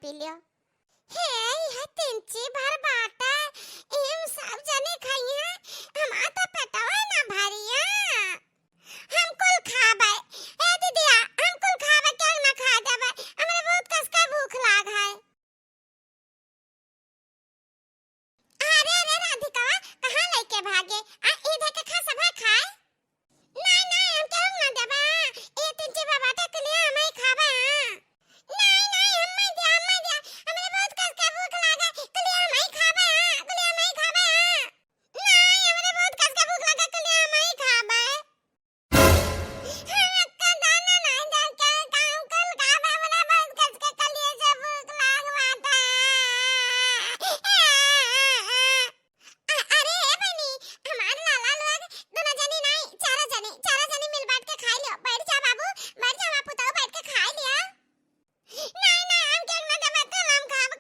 P लियो। हे यह तिनची भर बाटा M सब जने खाइया हम आता पेटवा ना भरिया हम कुल खाबे। ए दीदिया हम कुल खाबे क्या ना खा देबे हमरे बहुत कस का भूख लाग है। अरे अरे राधिका कहां लेके भागे आ इधर के खा सब खाए। नहीं नहीं हम क्यों ना देबे ए तिनची भर बाटा के लिए हम ही खाबे। नहीं नहीं हम नहीं दे हमरे बहुत कस का भूख लागे के लिए हम ही खाबे के लिए हम ही खाबे। नहीं हमरे बहुत कस का भूख लागे के लिए हम ही खाबे। हम का दाना नहीं दे के काम कल खाबे हमरे बहुत कस के लिए से भूख लागवाता। अरे बनी हमार लाला लोग दोनों जनी नहीं चार जनी मिल बांट के खा लियो। बैठ जा बाबू बैठ जा बापू तो बैठ के खा लिया। नहीं नहीं हम क्या ना दबे कलम खाब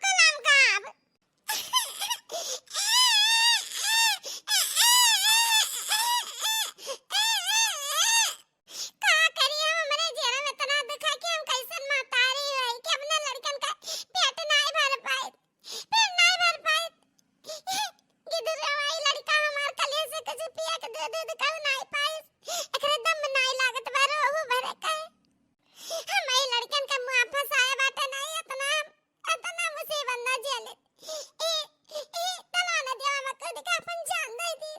का करी हम हमारे जेरा में तना दिखा कि हम कैसन मातारी है कि अपना लड़कन का पेट नहीं भर पाए गिदर रवाई लड़का हमार कले से कुछ पिया के दूध का नहीं पाए एकरे दम नहीं लागत बारो वो भरे का हमारे लड़कन का मुंह फसाया बाटा नहीं इतना मुसीबत ना झेले। तला ना दिया मत दिखा अपन जान दे दी।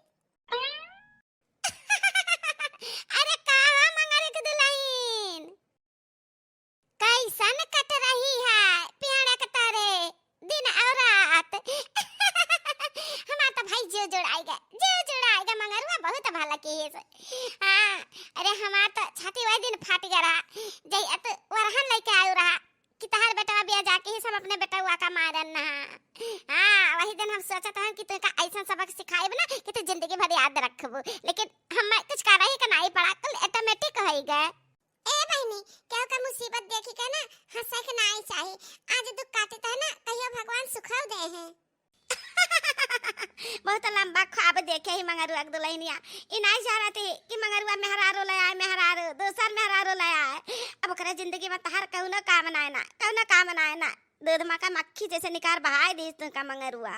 अरे कहां मंगारे के दुल्हन कैसन कट रही है पियाड़ा कटारे दिन और रात। हमारा तो भाई जो जुड़ाएगा मंगरुआ बहुत भला की है। हां अरे हमार तो छाती वाले दिन फाट गया जई अत वरहन लेके आयो रहा कि तहार बेटा बिया जाके ही सब अपने बेटा हुआ का मारन ना। हां वही दिन हम सोचत हन कि तू का ऐसा सबक सिखाएब ना कि तू जिंदगी भर याद रखबो लेकिन हम कुछ कर रही का नहीं पड़ा कल ऑटोमेटिक होई गए। ए बहनी क्या का मुसीबत देखी के ना हंसे के नहीं चाहिए। आज दुख काटता है ना कहियो भगवान सुखाव दे हैं। बहुत लंबा ख्वाब देखे ही मंगरुआ के दुल्हनिया इ नहीं जा रहे थे कि मंगरुआ मेहरारो ले आए मेहरारो दूसर मेहरारो ले आए। अब ओकरा जिंदगी में तहार कौनो काम ना दूध में का मक्खी जैसे निकार बहाए दी तू का मंगरुआ।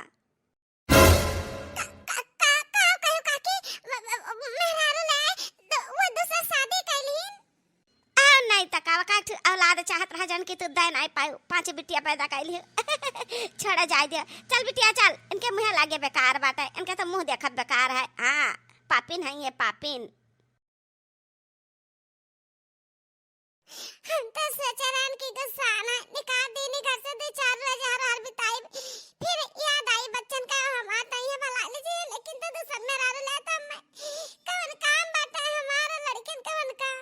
मेहरारो ले वो दूसरा शादी कैलीन नहीं तकावा का औलाद चाहत रहा जन की तू दे नहीं पाऊ 5 बिटिया पैदा कैली। छोड़ा जाए दिया चल बिटिया चल इनके मुंह लागे बेकार बाटे इनके तो मुंह देखत बेकार है। हां पापिन है ये पापिन। हम तो सोचरान की गुस्साना निकाल देने घर से 2-4 हजार और बिताई फिर याद आई बच्चन का हम आता ही भला लीजिए लेकिन तो दूसर में रारो लेता मैं कौन काम बाटे हमारा लड़कन कौन का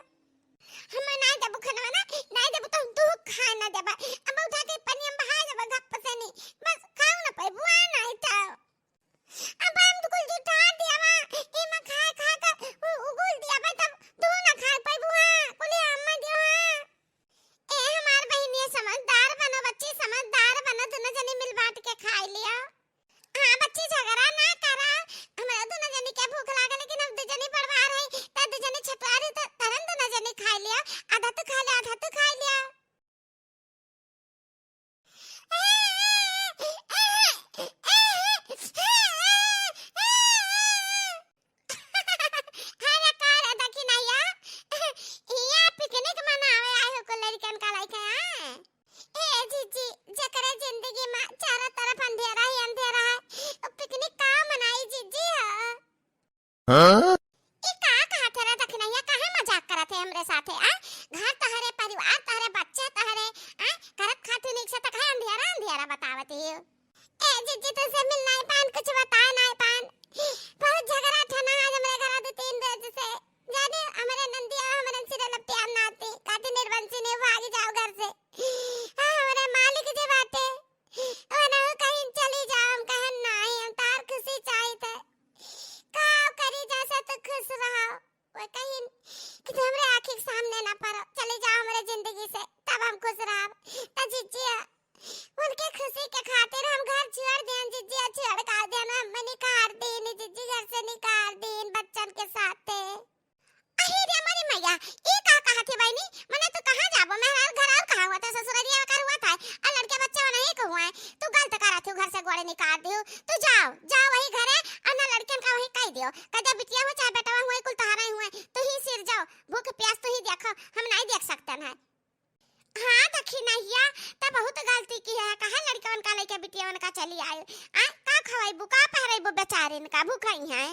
हम नहीं देबो खाना ना नहीं देबो तो तू खाना देबा अब उठा के पनिया बहा देबा गप से नहीं बस खाओ ना पे बुआ नहीं तो अब हम तो कुल जुटा दिया वा ए में खा का आधा तो खा लिया, आधा तो खा लिया। अरे कार देखी ना यार, यहाँ पिकनिक मनावे आए हो को लड़कन का लाइक है। ए जीजी, जकरे जिंदगी में चारों तरफ अंधेरा ही अंधेरा है, पिकनिक का मनाई जीजी है। हाँ? ये कहा तेरा देखना ये कहा मजाक करत है हमरे साथे आ? घर तहरे परिवार तहरे बच्चे तहरे आ? करत खातू निक से तक अंधेरा अंधेरा बतावत है। ए जीजी तुझसे मिलना है पान, कुछ बता ना है पान। बहुत झगड़ा था ना आज हमारे घर दो तीन रोज से। जाने हमारे नंदिया हमारे सिरे लपटे आम नाते काटे निर्वंशी ने भाग जाओ घर से। हां हमारे मालिक जे बाटे और ना कहीं चली जाओ, हम कहे नहीं हम तार खुशी चाहिए। का करी जैसे तो खुश रहो, वो कहीं कि हमरे आंखों के सामने ना पड़ो, चले जाओ हमारे जिंदगी से तब हम खुश रहो। त जीजी उनके खुशी के खातिर हम घर छोड़ दें जीजी, छोड़ का देना हम निकाल दें जीजी, घर से निकाल दें बच्चन के साथ। अरे रे हमारी मैया ये का कहा थे बहनी, मने तो कहां जाबो, मैं घर और कहां हुआ था, ससुररिया का हुआ था और लड़के बच्चे वाला ही को हुआ है। तू गलत करा थे घर से गोड़े निकाल दियो, तू जाओ जाओ वही घर है और ना लड़कन का वही कह दियो कदा बिटिया हो चाहे बेटा हो कुल तहारा हुए तो ही सिर जाओ, भूख प्यास तो ही देखो, हम नहीं देख सकते हैं। हां देखी नैया त बहुत गलती की है, कहा लड़कन का लेके बिटिया का चली आए आ का खवाई बुका पहरेबो बेचारे का भूखई है।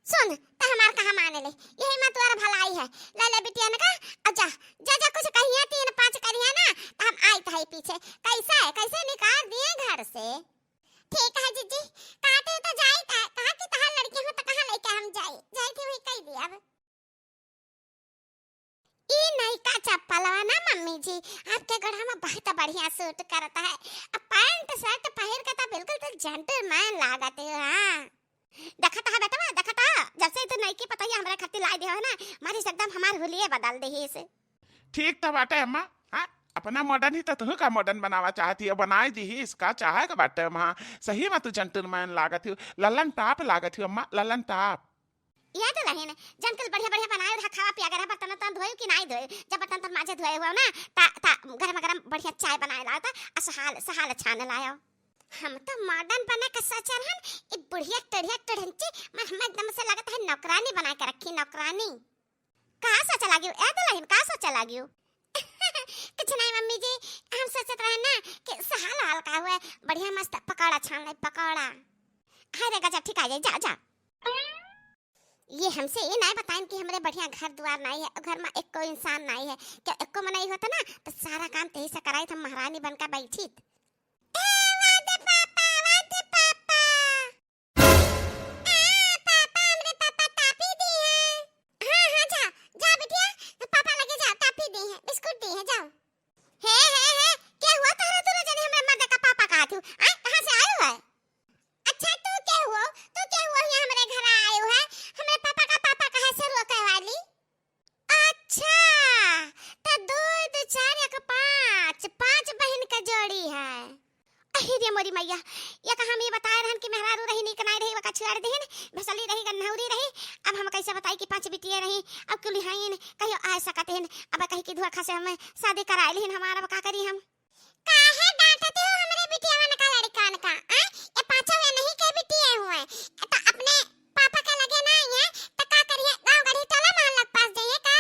सुन त हमार कहा माने ले, यही में तुम्हारा भलाई है। ले ले बिटिया का जा जा जा कुछ कहिए 3-5 करिए ना तो हम आई था पीछे कैसा है कैसे निकाल दिए घर से। ठीक है जीजी, काटे तो जाई था, कहा कि तहां लड़की हो तो कहां लेके हम जाई जाई थी वही कह दिया। अब ई नहीं का चप्पल ना मम्मी जी आपके गढ़ा में बहुत बढ़िया सूट करता है, अब पैंट शर्ट पहन के तो बिल्कुल तो जेंटलमैन लागत है। हां देखता है बेटा देखता जैसे तो नहीं की पता ही हमरा खातिर लाई दे हो ना, मारी एकदम हमार हुलिये बदल दे ही से। ठीक था बाटे अम्मा। हाँ अपना मॉडर्न ही तो तू का मॉडर्न बनावा चाहती है, बनाई दी ही इसका चाहे का बाटे अम्मा। सही में तू जेंटलमैन लागत है, ललन टाप लागत है अम्मा, ललन टाप। याद रहे ने जंकल बढ़िया बढ़िया बनाए रहा, खावा पिया गया बर्तन तो धोए कि नहीं धोए, जब बर्तन तो माजे धोए हुआ ना ता गरम गरम बढ़िया चाय बनाए लाया था और सहाल छाने लाया। हम तो मॉडर्न बना के सोचन हन ए बुढ़िया टढ़िया टढ़ंची मैं हम एकदम से लगता है नौकरानी बना के रखी, नौकरानी। कहां सोच लागियो याद रहे कहां सोच लागियो। कुछ नहीं मम्मी जी, हम सोचत रहे ना कि सहाल हाल का हुआ बढ़िया मस्त पकौड़ा छान ले पकौड़ा। हाय रे गजब ठीक आ जाए जा जा। ये हमसे ये नहीं बताएं कि हमारे बढ़िया घर द्वार नहीं है, घर में एक कोई इंसान नहीं है, क्या एक को में नहीं होता ना तो सारा काम तेही से कराई था, महारानी बनकर बैठी। मोरी मैया ये कहा हम ये बताए रहन कि मेहरारू रही नहीं कनाई रही वका छुआड़ देहन भसली रही गन्हौरी रही, अब हम कैसे बताई कि 5 बिटिया रही अब कुल हाइन कहियो आ सकते हैं, अब कहि कि धोखा से हम शादी कराई लेन हमारा का करी हम। काहे डांटते हो हमरे बिटिया मन का लड़कान का आ ये पांचों में नहीं के बिटिया हुए तो अपने पापा का लगे नहीं है तो का करिए गांव गढ़ी टोला मोहल्ला पास जाइए का।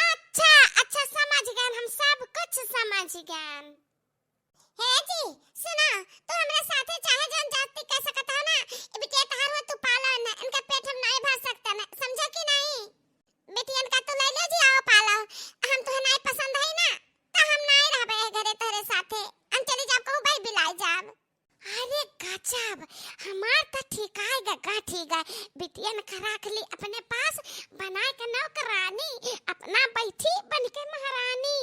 अच्छा अच्छा समझ गए, हम सब कुछ समझ गए। हे जी सुना तू हमरा साथे चाहे जन जाति कह सकत हो ना, ए बिटिया तहार हो तू पाला ना, इनका पेट हम नहीं भर सकते ना, समझा कि नहीं। बेटियन का तू ले ले जी आओ पाला, हम तो नहीं पसंद है ना तो हम नहीं रहबे घरे तोरे साथे, हम चली जाब कहू भाई बिलाई जाब। अरे गजब हमार तो ठीक है बिटियन का रख ली अपने पास बना के नौकरानी, अपना बैठी बन के महारानी।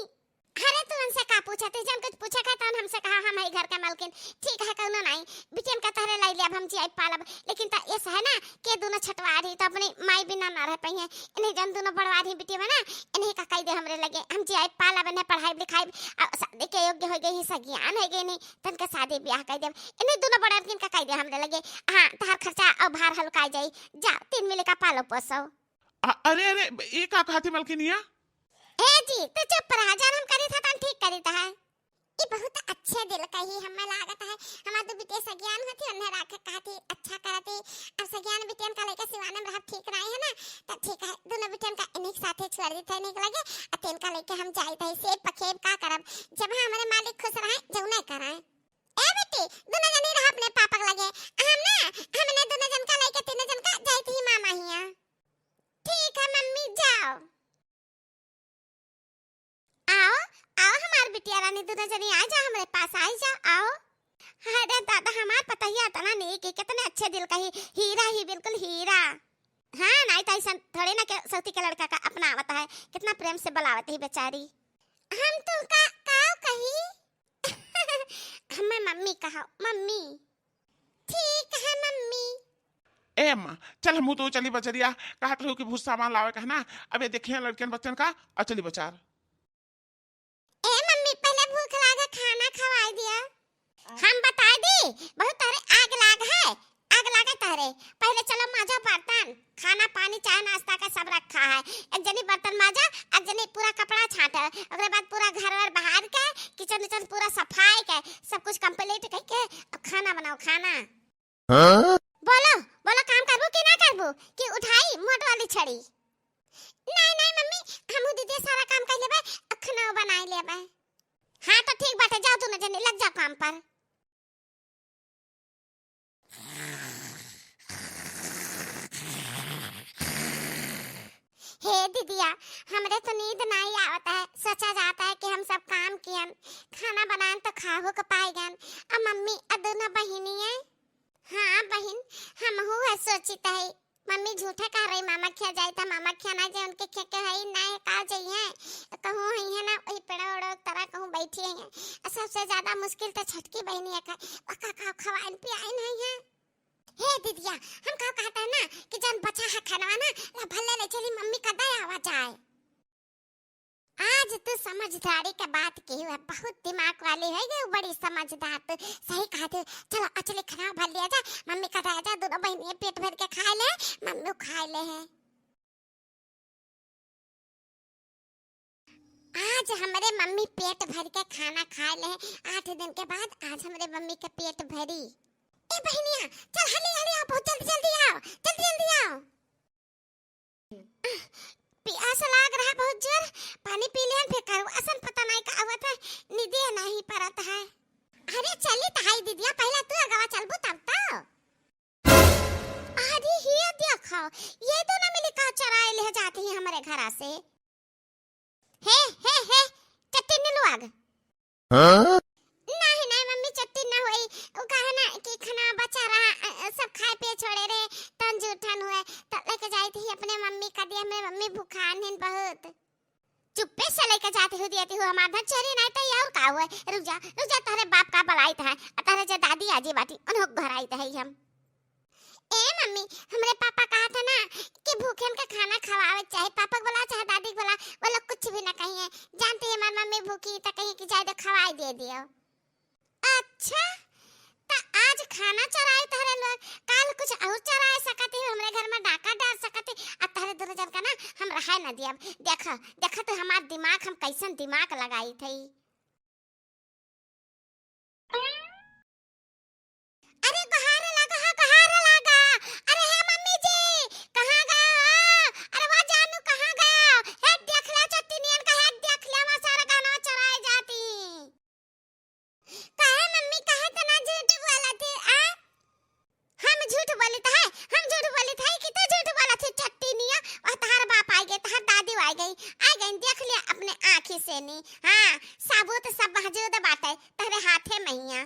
अरे तू उनसे का पूछा थे, जब कुछ पूछा का तन हमसे कहा हम है घर के मालकिन, ठीक है कहना नहीं बिटियन का तहरे लाई ले अब हम जी आई पालब, लेकिन ता ऐसा है ना के दोनों छटवा रही तो अपनी माई बिना ना रह पाई है, इन्हें जन दोनों बढ़वा रही बिटिया बना इन्हें का कह दे हमरे लगे हम जी आई पालब ने पढ़ाई लिखाई शादी के योग्य हो गई है, ज्ञान हो गई नहीं तन का शादी ब्याह कह दे, इन्हें दोनों बड़ा किन का कह दे हमरे लगे। हां तहार खर्चा और भार हल्का जाई, जा 3 मिले का पालो पोसो। अरे अरे ये का कहती मलकिनिया। ए जी तो चुप रहा जान हम करी था तन ठीक करी था ये बहुत अच्छे दिल का ही हमें लागत है हमार दो बिटिया सज्ञान होती उन्हें राख कहती अच्छा करती अब सज्ञान बिटियन का लेके सिवाने में रह ठीक रहे है ना तो ठीक है दोनों बिटियन का इन्हीं साथे छोड़ देते नहीं लगे अतेन का लेके हम जाई थे सेब पखेब का करब जब हमारे मालिक खुश रहे जौने कराए ए बेटी दोनों जनी रह अपने पापा लगे हम ना हमने दोनों जन का लेके तीनों जन का जाई थी मामा हिया ठीक है मम्मी जाओ आओ आओ हमार बिटिया रानी दोनों जनी आ जा हमारे पास आ जा आओ अरे दादा हमार पता ही आता ना नहीं कि कितने अच्छे दिल का हीरा ही बिल्कुल हीरा हाँ नहीं तो ऐसा थोड़े ना के सौती के लड़का का अपना आवता है कितना प्रेम से बुलावत है बेचारी हम तो का काओ कही हमें मम्मी कहो मम्मी ठीक है मम्मी ए अम्मा चल हम तो चली बचरिया कहत रहो कि भूसा सामान लावे कहना अबे देखिए लड़कियन बच्चन का और चली बचार ए मम्मी पहले भूख लागे खाना खवा दिया हम बता दी बहुत तारे आग लाग है आग लागे तारे पहले चलो माजा बर्तन खाना पानी चाय नाश्ता का सब रखा है एक जनी बर्तन माजा एक जनी पूरा कपड़ा छाटा उसके बाद पूरा घर वर बाहर के किचन विचन पूरा सफाई के सब कुछ कंप्लीट करके खाना बनाओ खाना हाँ? बोलो बोलो काम करबो कि ना करबो कि उठाई मोट वाली छड़ी नहीं नहीं मम्मी हम दीदी सारा काम कर लेबे खाना बनाई लेबे हां तो ठीक बात है जाओ तू न जने लग जा काम पर हे दीदिया हमरे तो नींद नहीं आवता है सोचा जाता है कि हम सब काम कियन खाना बनाएं तो खाहो के पाएगन अब मम्मी अदना बहिनी है हाँ बहन हम हो है सोचित है मम्मी झूठा कह रही मामा खिया जाए था मामा खिया ना जाए उनके खे के है ना का जाइए कहूं है ना वही पेड़ा ओड़ा तरह कहूं बैठी है सबसे ज्यादा मुश्किल तो छटकी बहनी है का खवाइन पियाई नहीं है हे दीदिया हम का कहता है ना कि जन बचा है खाना ना भले ले चली मम्मी का दया आवा जाए आज तू समझदारी के बात की है बहुत दिमाग वाली है ये बड़ी समझदार तू सही कहते चलो अचली खाना भर लिया जा मम्मी का दया जा दोनों बहनियां पेट भर के खा ले मम्मी खा ले है आज हमारे मम्मी पेट भर के खाना खा ले 8 दिन के बाद आज हमारे मम्मी का पेट भरी ए बहनिया चल हली हली आओ बहुत जल्दी जल्दी आओ जल्दी जल्दी आओ प्यास लाग रहा बहुत जोर पानी पी लियन फिर करू असन पता नहीं का आवत है निदे नहीं परत है अरे चली तहाई दीदिया पहले तू अगवा चलबू तब तो अरे ये देखो ये दोनों मिली का चराए ले जाती है हमारे घर से हे चट्टी नीलू आग हां नहीं नहीं मम्मी चट्टी ना हुई वो कहा ना कि खाना बचा रहा सब खाए पे छोड़े रे तन जूठन हुए तो लेके जाई थी अपने मम्मी का दिया मेरी मम्मी भूखान है बहुत चुप्पे से लेके जाती हो दिया थी हमारा घर चोरी नहीं तो और का हुआ रुक जा तारे बाप का बलाई था तारे जो दादी आजी बाटी उन्हों घर आई थे हम ए मम्मी हमरे पापा कहा था ना कि भूखे के खाना खवावे चाहे पापा बोला चाहे दादी बोला वो लोग कुछ भी ना कहिए जानती है हमारी मम्मी भूखी तो कहीं की जाए तो खवाई दे दियो अच्छा तो आज खाना चराए तारे लोग काल कुछ और चराए सकते हो हमरे घर में डाका डाल सकते अब तारे दोनों जन का ना हम रहा न दिया देखा तो हमार दिमाग हम कैसन दिमाग लगाई थी अरे कहां लगा अरे हे मम्मी जी कहां गए अरे वो जानू कहां गए हे देख ले चट्टीनियन का हे देख ले हमारा सारा गाना चराए जाती कहे मम्मी कहे तो ना झूठ बोला थी आ हम झूठ बोली तो है हम झूठ बोली थी कि तू झूठ बोला थी चट्टीनिया और तार बाप आ गए तार दादी आ गई देख लिया अपने आंखी से नहीं हां साबुत सब मौजूद बाटे तेरे हाथे मैया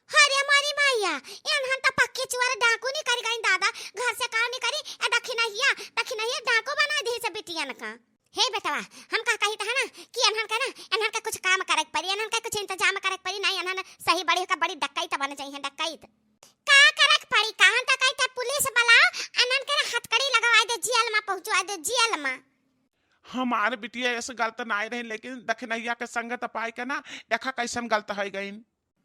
अरे हमारी भैया एनहन त पक्के चुआर डाकू नहीं करी गई दादा घर से काम नहीं करी ए दखिनहिया डाकू बना दे से बिटियन का हे बेटवा हम का कही था ना कि एनहन का कुछ काम करे पड़ी एनहन का कुछ इंतजाम करे पड़ी नहीं एनहन सही बड़ी का बड़ी डकैत बन चाहिए डकैत का करक पड़ी कहां डकैत पुलिस बुलाओ एनहन के हथकड़ी लगवा दे जेल में पहुंचवा दे जेल में हमारे बिटिया ऐसे गलत ना रहे लेकिन दखनैया के संगत पाई के ना देखा कैसन गलत है गई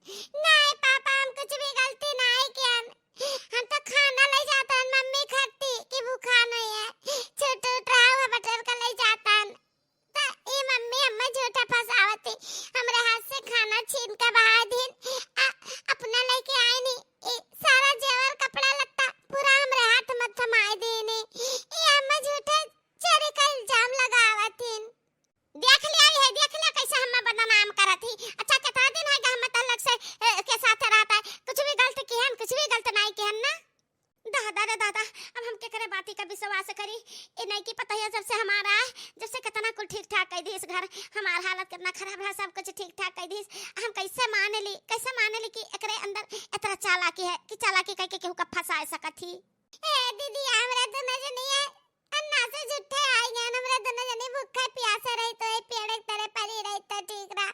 नहीं पापा हम कुछ भी गलती नहीं किया हम तो खाना ले जाता मम्मी खाती कि भूखा नहीं है छोटू ट्राव बटर का ले जाता तो तो से कितना कुल ठीक ठाक कह दिस घर हमार हालत कितना खराब है सब कुछ ठीक ठाक कह दिस हम कैसे मान ली कि एकरे अंदर इतना चालाकी है कि चालाकी कह के केहू का फंसा सकत थी। ए दीदी हमरा तो नजर नहीं है अन्ना से जुठे आई गए हमरा दोनों जने भूखे प्यासे रही तो पेड़ तरह पड़ी रही तो ठीक रहा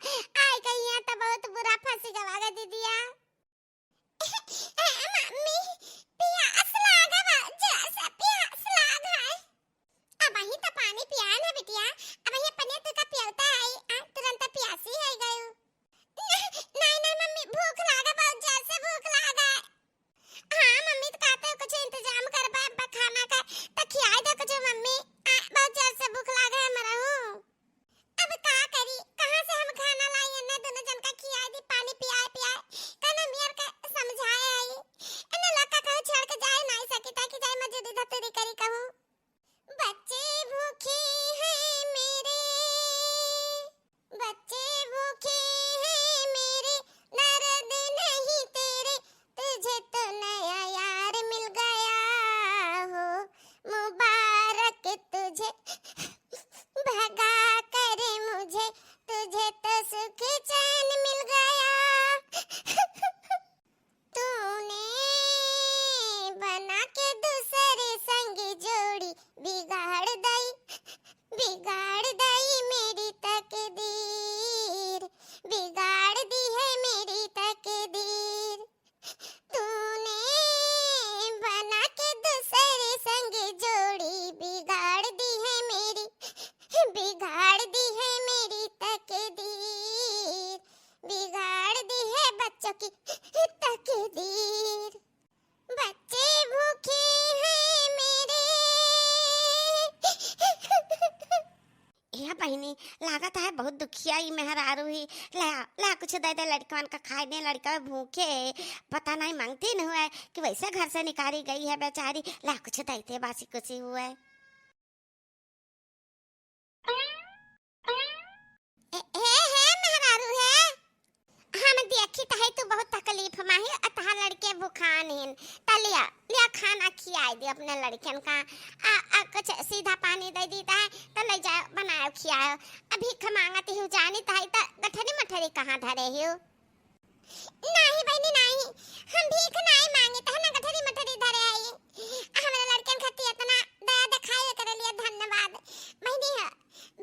आई गई है तो बहुत बुरा फंसी गवागा दीदिया। मम्मी प्यास लागा जैसा प्यास लागा है अब वही तो पानी पिया ना बिटिया अब ये पनीर तो का पियाता है तुरंत प्यासी है गयो। नहीं मम्मी भूख लागा बहुत जैसे भूख लागा है। हाँ मम्मी तो कहते हो कुछ इंतजाम कर बा खाना का तो खिया दे कुछ मम्मी बहुत जैसे भूख लागा है मरा हूँ अब का करी कहाँ से हम खाना लाई अन्ना दोनों जन का खिया दी पानी पियाए कहना मियार का समझाए आई अन्ना लका कहो छोड़ के जाए नहीं सकी ताकि जाए मजदूरी धतूरी करी कहूँ बच्चे भूखे हैं मेरे दर्द नहीं तेरे तुझे तो नया यार मिल गया हो मुबारक तुझे भगा कर मुझे तुझे तो सुख चैन मिल गया तूने बना के दूसरे संग जोड़ी बिगाड़ दई मेरी तकदीर बिगाड़ दी है मेरी तकदीर तूने बना के दूसरे संग जोड़ी बिगाड़ दी है मेरी तकदीर बिगाड़ दी है बच्चों की तकदीर बच्चे भूखे हैं मेरे। यह बहनी लागत है बहुत दुखिया ही मेहरारू ही ला कुछ दे दे लड़कन का खाए दे लड़का भूखे पता नहीं मांगती न हुआ कि वैसे घर से निकाली गई है बेचारी ला कुछ देते बासी कुछ हुआ है मेहरारू है हम देखी तहे तू बहुत तकलीफ में है अतः लड़के भूखान हैं लिया खाना खियाई दे अपने लड़कन का कुछ सीधा पानी दे देता है तो ले जाओ बनाओ खियाओ अभी मांगती हूँ जानी तहे तो गठरी मठरी कहाँ धरे हो नहीं बहनी नहीं हम भीख नहीं मांगे तो ना गठरी मठरी धरे है हमारे लड़कन खाती इतना दया दिखाई कर लिए धन्यवाद बहनी है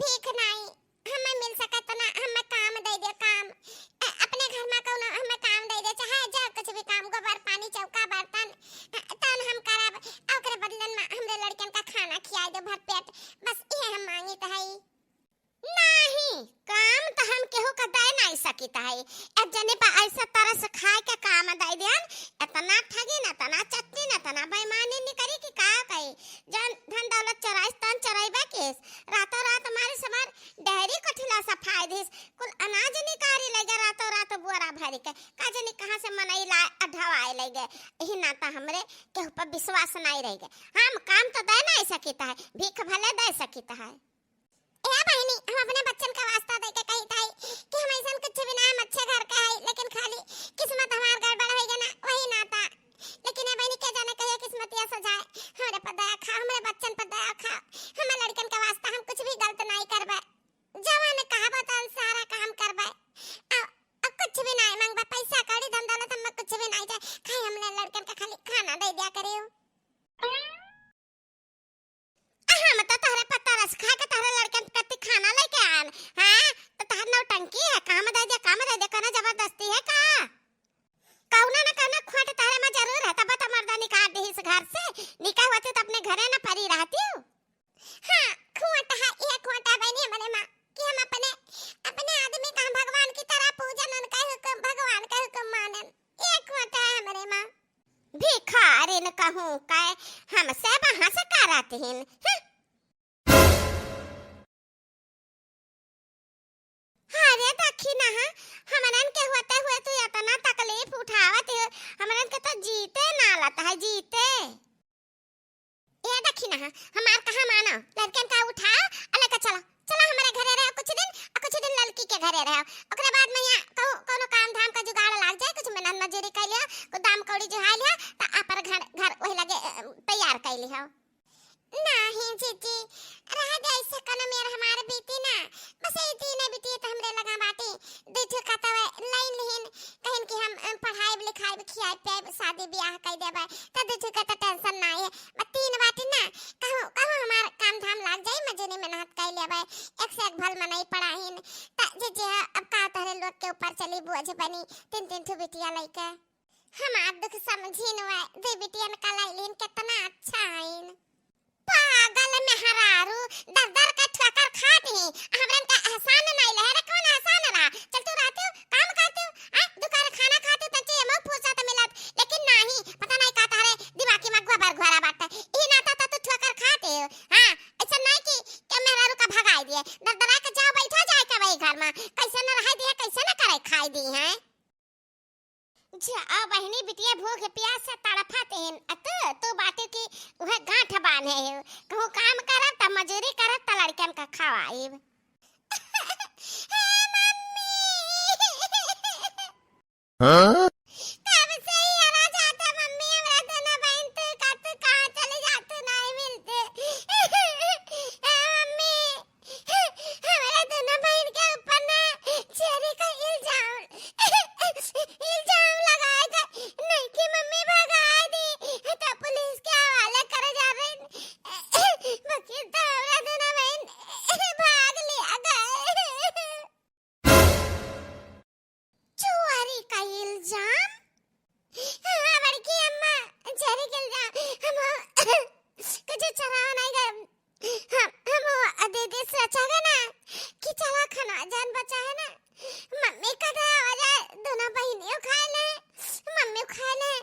भीख नहीं हमें मिल सके तो ना हमें काम दे दे काम अपने घर में कौन हमें काम दे दे चाहे जा कुछ भी काम गोबर पानी चौका बर्तन तन हम करब ओकरे बदलन में हमरे लड़कन का खाना खियाई दे भर पेट बस ये हम मांगी त है नहीं काम तो हम केहू का दे नहीं सकी त है अब जने पर ऐसा तरह से खाए के काम दे देन इतना ठगी ना तना चटनी ना तना बेईमानी नहीं करी कि का कही जन धन दौलत चराई तन चराईबा केस रातों रात हमारे सवार डेहरी कोठिला सफाई दिस कुल अनाज निकारी लगे रातों रात बुआरा भरी के काजनी कहां से मनई ला अढवाए लगे एही नाता हमरे केहू पर विश्वास नहीं रह गए हम काम तो दे नहीं सकीता है भीख भले दे सकीता है ए बहनी हम अपने बच्चन का वास्ता दे के कही ताई कि हम ऐसा कुछ भी ना हम अच्छे घर का है लेकिन खाली किस्मत हमार गड़बड़ होई गना वही नाता लेकिन ए बहनी के जाने कहिए किस्मत या सजाए हमरे पर दया खा हमरे बच्चन पर दया खा हमें लड़कन का वास्ता हम कुछ भी गलत नहीं करबे जवान कहावत सारा काम करबे अब कुछ भी नहीं मांगबे पैसा कौड़ी धन दौलत हम कुछ भी नहीं जाए खाई हमने लड़कन का खाली खाना दे दिया करियो हम तो तोहरे पत्ता रस खा के तोहरे लड़कन कति खाना लेके आन हां तो तोहर नौटंकी है काम दे कहना जबरदस्ती है का कौना ना कहना खोट तारे में जरूर है तब तो मर्दा निकाल दे इस घर से निकाह होते तो अपने घरे ना परी रहती हूं हां खोट है ये खोटा बनी हमारे मां कि हम अपने आदमी का भगवान की तरह पूजन उनका हुक्म भगवान का हुक्म मानन ये खोटा है हमारे मां भिखारी न कहूं का हमसे वहां से कराते हैं अरे देखी ना हमरन के होते हुए तू इतना तकलीफ उठावत है हमरन के तो जीते ना लाता है जीते ये देखी ना हमार कहां मानो लड़कन का उठाओ अलग चला हमारे घरे रहो कुछ दिन लड़की के घरे रहो ओकरे बाद में यहाँ कोनो काम धाम का जुगाड़ लाग जाए कुछ मेहनत मजदूरी कर लिया कुछ दाम कौड़ी जुहा लिया तो आपर घर वही लगे तैयार कर लिया नहीं जीजी रह जाए से कोनो मेर एक से एक भल मनाई पढ़ाइन ता जे अब का तहरे लोग के ऊपर चली बोझ बनी तीन तीन ठो बिटिया लइका हमार दुख समझी न दे बिटियन का लाइलिन कितना अच्छा हइन पागल में हरारू दर दर का ठोकर खाती हमरन का एहसान नहीं ले रे कौन एहसान रहा चल तू रहते हो काम करते हो दुकान खाना खाते तो चे मो फुर्सत मिलत लेकिन नहीं पता नहीं का तारे दिमागी में गोबर घोड़ा बाटा ई नाता तो ठोकर खाते हो हां ऐसा नहीं कि मेहरारू का भगाई दिए दर दरा के जाओ बैठा जाए के वही घर में कैसे न रह दिए कैसे न करे खाई दी हैं जा बहनी बिटिया भूख प्यास से तड़फते हैं तो बाटे की वह गांठ बांधे है कहूं काम करब त मजूरी करब त लड़कन का खवाइब हाँ? कब से ही आना जाता मम्मी हमरा तो ना बहन तो कहां चले जाते नहीं मिलते मम्मी हमरा तो ना बहन के ऊपर ना चोरी का इल्जाम लगाएगा नहीं कि मम्मी भगा दी तो पुलिस के हवाले करे जा रहे वकील तो हमरा तो ना बहन भाग लिया गए चोरी का इल्जाम बड़की अम्मा चोरी का इल्जाम हम कुछ चरावा नहीं गए हम दे सोचा है ना कि चला खाना जान बचा है ना मम्मी का तो आवाज दोनों बहनियों खा ले मम्मी खा ले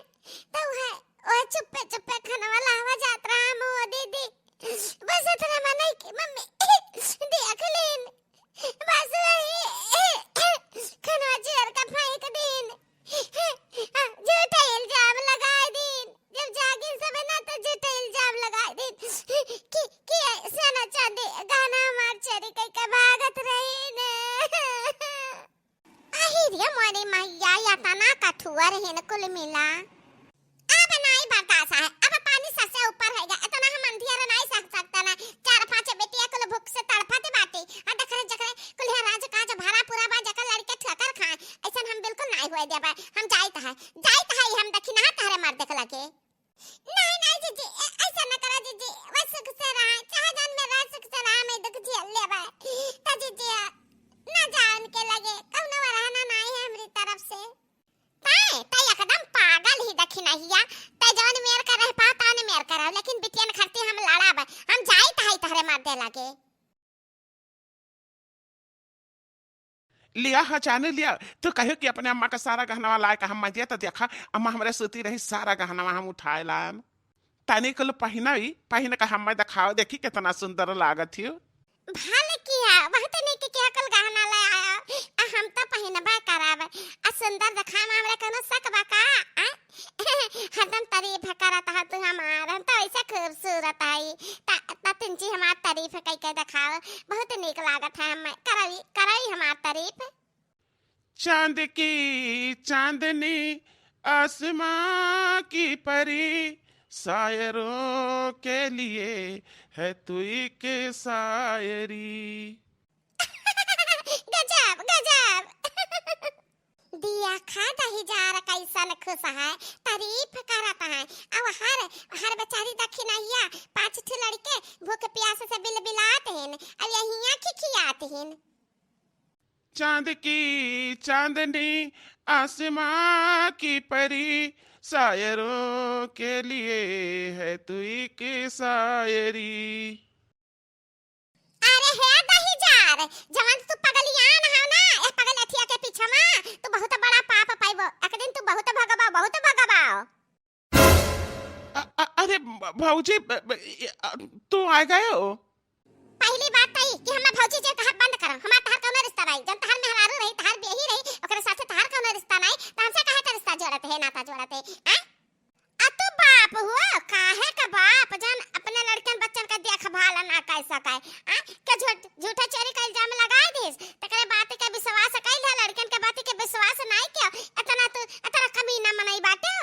तो है वो चुप्पे खाना वाला आवाज आता रहा मो दीदी बस इतना मना कि मम्मी देख लेन बस वही खाना चेर का फेंक दिन झूठा इल्जाम लगाए दिन जब जागिर सब ना तो झूठा इल्जाम लगाए दिन कि सोना चांदी गाना मार चोरी कई का भागत रही ने आहिरिया मोरे मैया या तना का ठुआ रहे न कुल मिला अब नहीं बर्दाश्त है अब पानी सर से ऊपर है गया इतना हम अंधियारा नहीं सह सकता ना चार पांच बेटिया कुल भूख से तड़फते बाटे आ देखरे जकरे कुल राज काज भरा पूरा बा जकर लड़के ठोकर खाए ऐसा हम बिल्कुल नहीं होए देबा हम जाइत है हम देखी ना तारे मार देख लगे नहीं जीजी ऐसा न करा जीजी बस सुख से रहा चाहे जान में रह सुख से रहा मैं दुख झेल लेबा ता जीजी ना जान के लगे कौनो रहना नहीं है मेरी तरफ से ताई एकदम पागल ही देखी नहीं या ताई जवन मेर कर रह पाता ने मेर कर लेकिन बिटियन खरती हम लड़ाब हम जाई तहरे मार दे लगे लिया हाँ जाने लिया तो कहो कि अपने अम्मा का सारा गहना लाए का हम दिया तो देखा अम्मा हमारे सूती रही सारा गहना हम उठाए लान तानी को पहन का हम दिखाओ देखी कितना सुंदर लागत थी भल किया बहुत नहीं कि क्या कल गहना ले आया हम तो पहनबा कराब आ सुंदर देखा में हमरा कोनो शक बा का हरदम तारीफ करत है तू हमार हम तो ऐसा खूबसूरत आई ता तिनची हमार तारीफ कई के दिखाओ बहुत नीक लागत है हम करई हमार तारीफ चांद की चांदनी आसमां की परी शायरों के लिए है तू के शायरी गजब दिया खाता ही जा रहा कैसन खुश है तारीफ करता है अब हर बेचारी दखी नैया पांच ठे लड़के भूख प्यास से बिलबिलाते हैं अब यहिया खिखियाते हैं चांद की चांदनी आसमां की परी शायरों के लिए है तू की शायरी अरे है दही जार जवन तू पगलियान हो ना ए पगल अथिया के पीछे में तू बहुत बड़ा पाप पाइबो एक दिन तू बहुत भगबा अरे भौजी तू आ गए हो पहली बात तई कि हमरा भौजी जे कहत बंद कर हमरा तहर कोनो रिश्ता नहीं जन तहर में हरारू रही तहर बेही रही ओकरे साथे तहर कोनो रिश्ता नहीं त हमसे काहे त रिश्ता जोड़त है नाता जोड़त है आ तू बाप हुआ काहे का बाप जन अपने लड़कन बच्चन का देखभाल ना कर सकाय के झूठा चोरी का इल्जाम लगाए दिस तकरे बात के विश्वास कैल है लड़कन के बात के विश्वास नहीं किया इतना कमीना मनई बाटे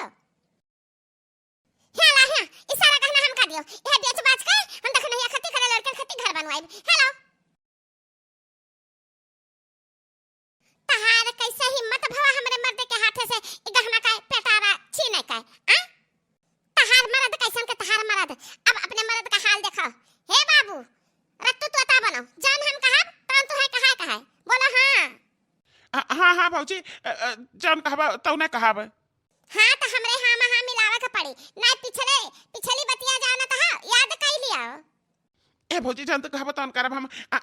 हेला है इशारा कहना हम कर दियो ये बेच बाच के हम देख नहीं खत्ती करे लड़कन खत्ती घर बनवाई हेलो तहार कैसे हिम्मत भवा हमरे मर्द के हाथे से ई गहना का पेटारा छीने का तहार मर्द कैसन के तहार मर्द अब अपने मर्द का हाल देखो हे बाबू रत्तू तोता बनो जान हम कहा हाँ हाँ भौजी जौन कहबा तौने कहब। हाँ तो हमरे हाँ में हाँ मिलावे के पड़ी ना पिछली बतिया जाना था याद कर लिया। ए भौजी जौन तो कहबा तौन करब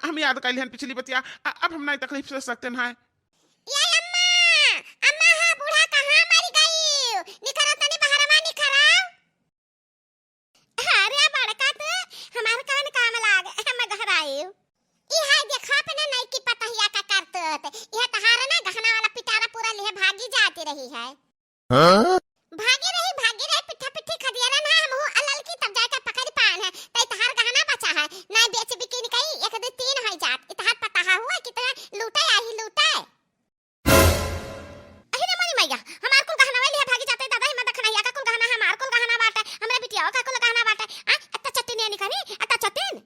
हम याद कैली हन पिछली बतिया अब हम नहीं तकलीफ से सकते हैं। ये अम्मा अम्मा हाँ बूढ़ा कहाँ मर गई निखरा तनी बहरवा निखरा। अरे बड़का तो हमार कौन काम लाग हम घर आई ई हाय देखा अपने नहीं की पतहिया का करत यह तहारा ना गहना वाला पिटारा पूरा लिए भागी जाती रही है। हाँ? भागी रही पिट्ठा पिट्ठी खदियारा ना हम अलल की तब जाकर पकड़ पान है तई तहार गहना बचा है ना बेच बिकिन कई एक दो तीन है जात इतहार पता हुआ कितना लूटा आई लूटा अहि ना मनी मैया हमार कुल गहना वाली भागी जाते दादा हिम्मत खनैया का कुल गहना हमार कुल गहना बाटे हमरा बिटिया का कुल गहना बाटे आ अत्ता चट्टी नहीं निकनी अत्ता चट्टीन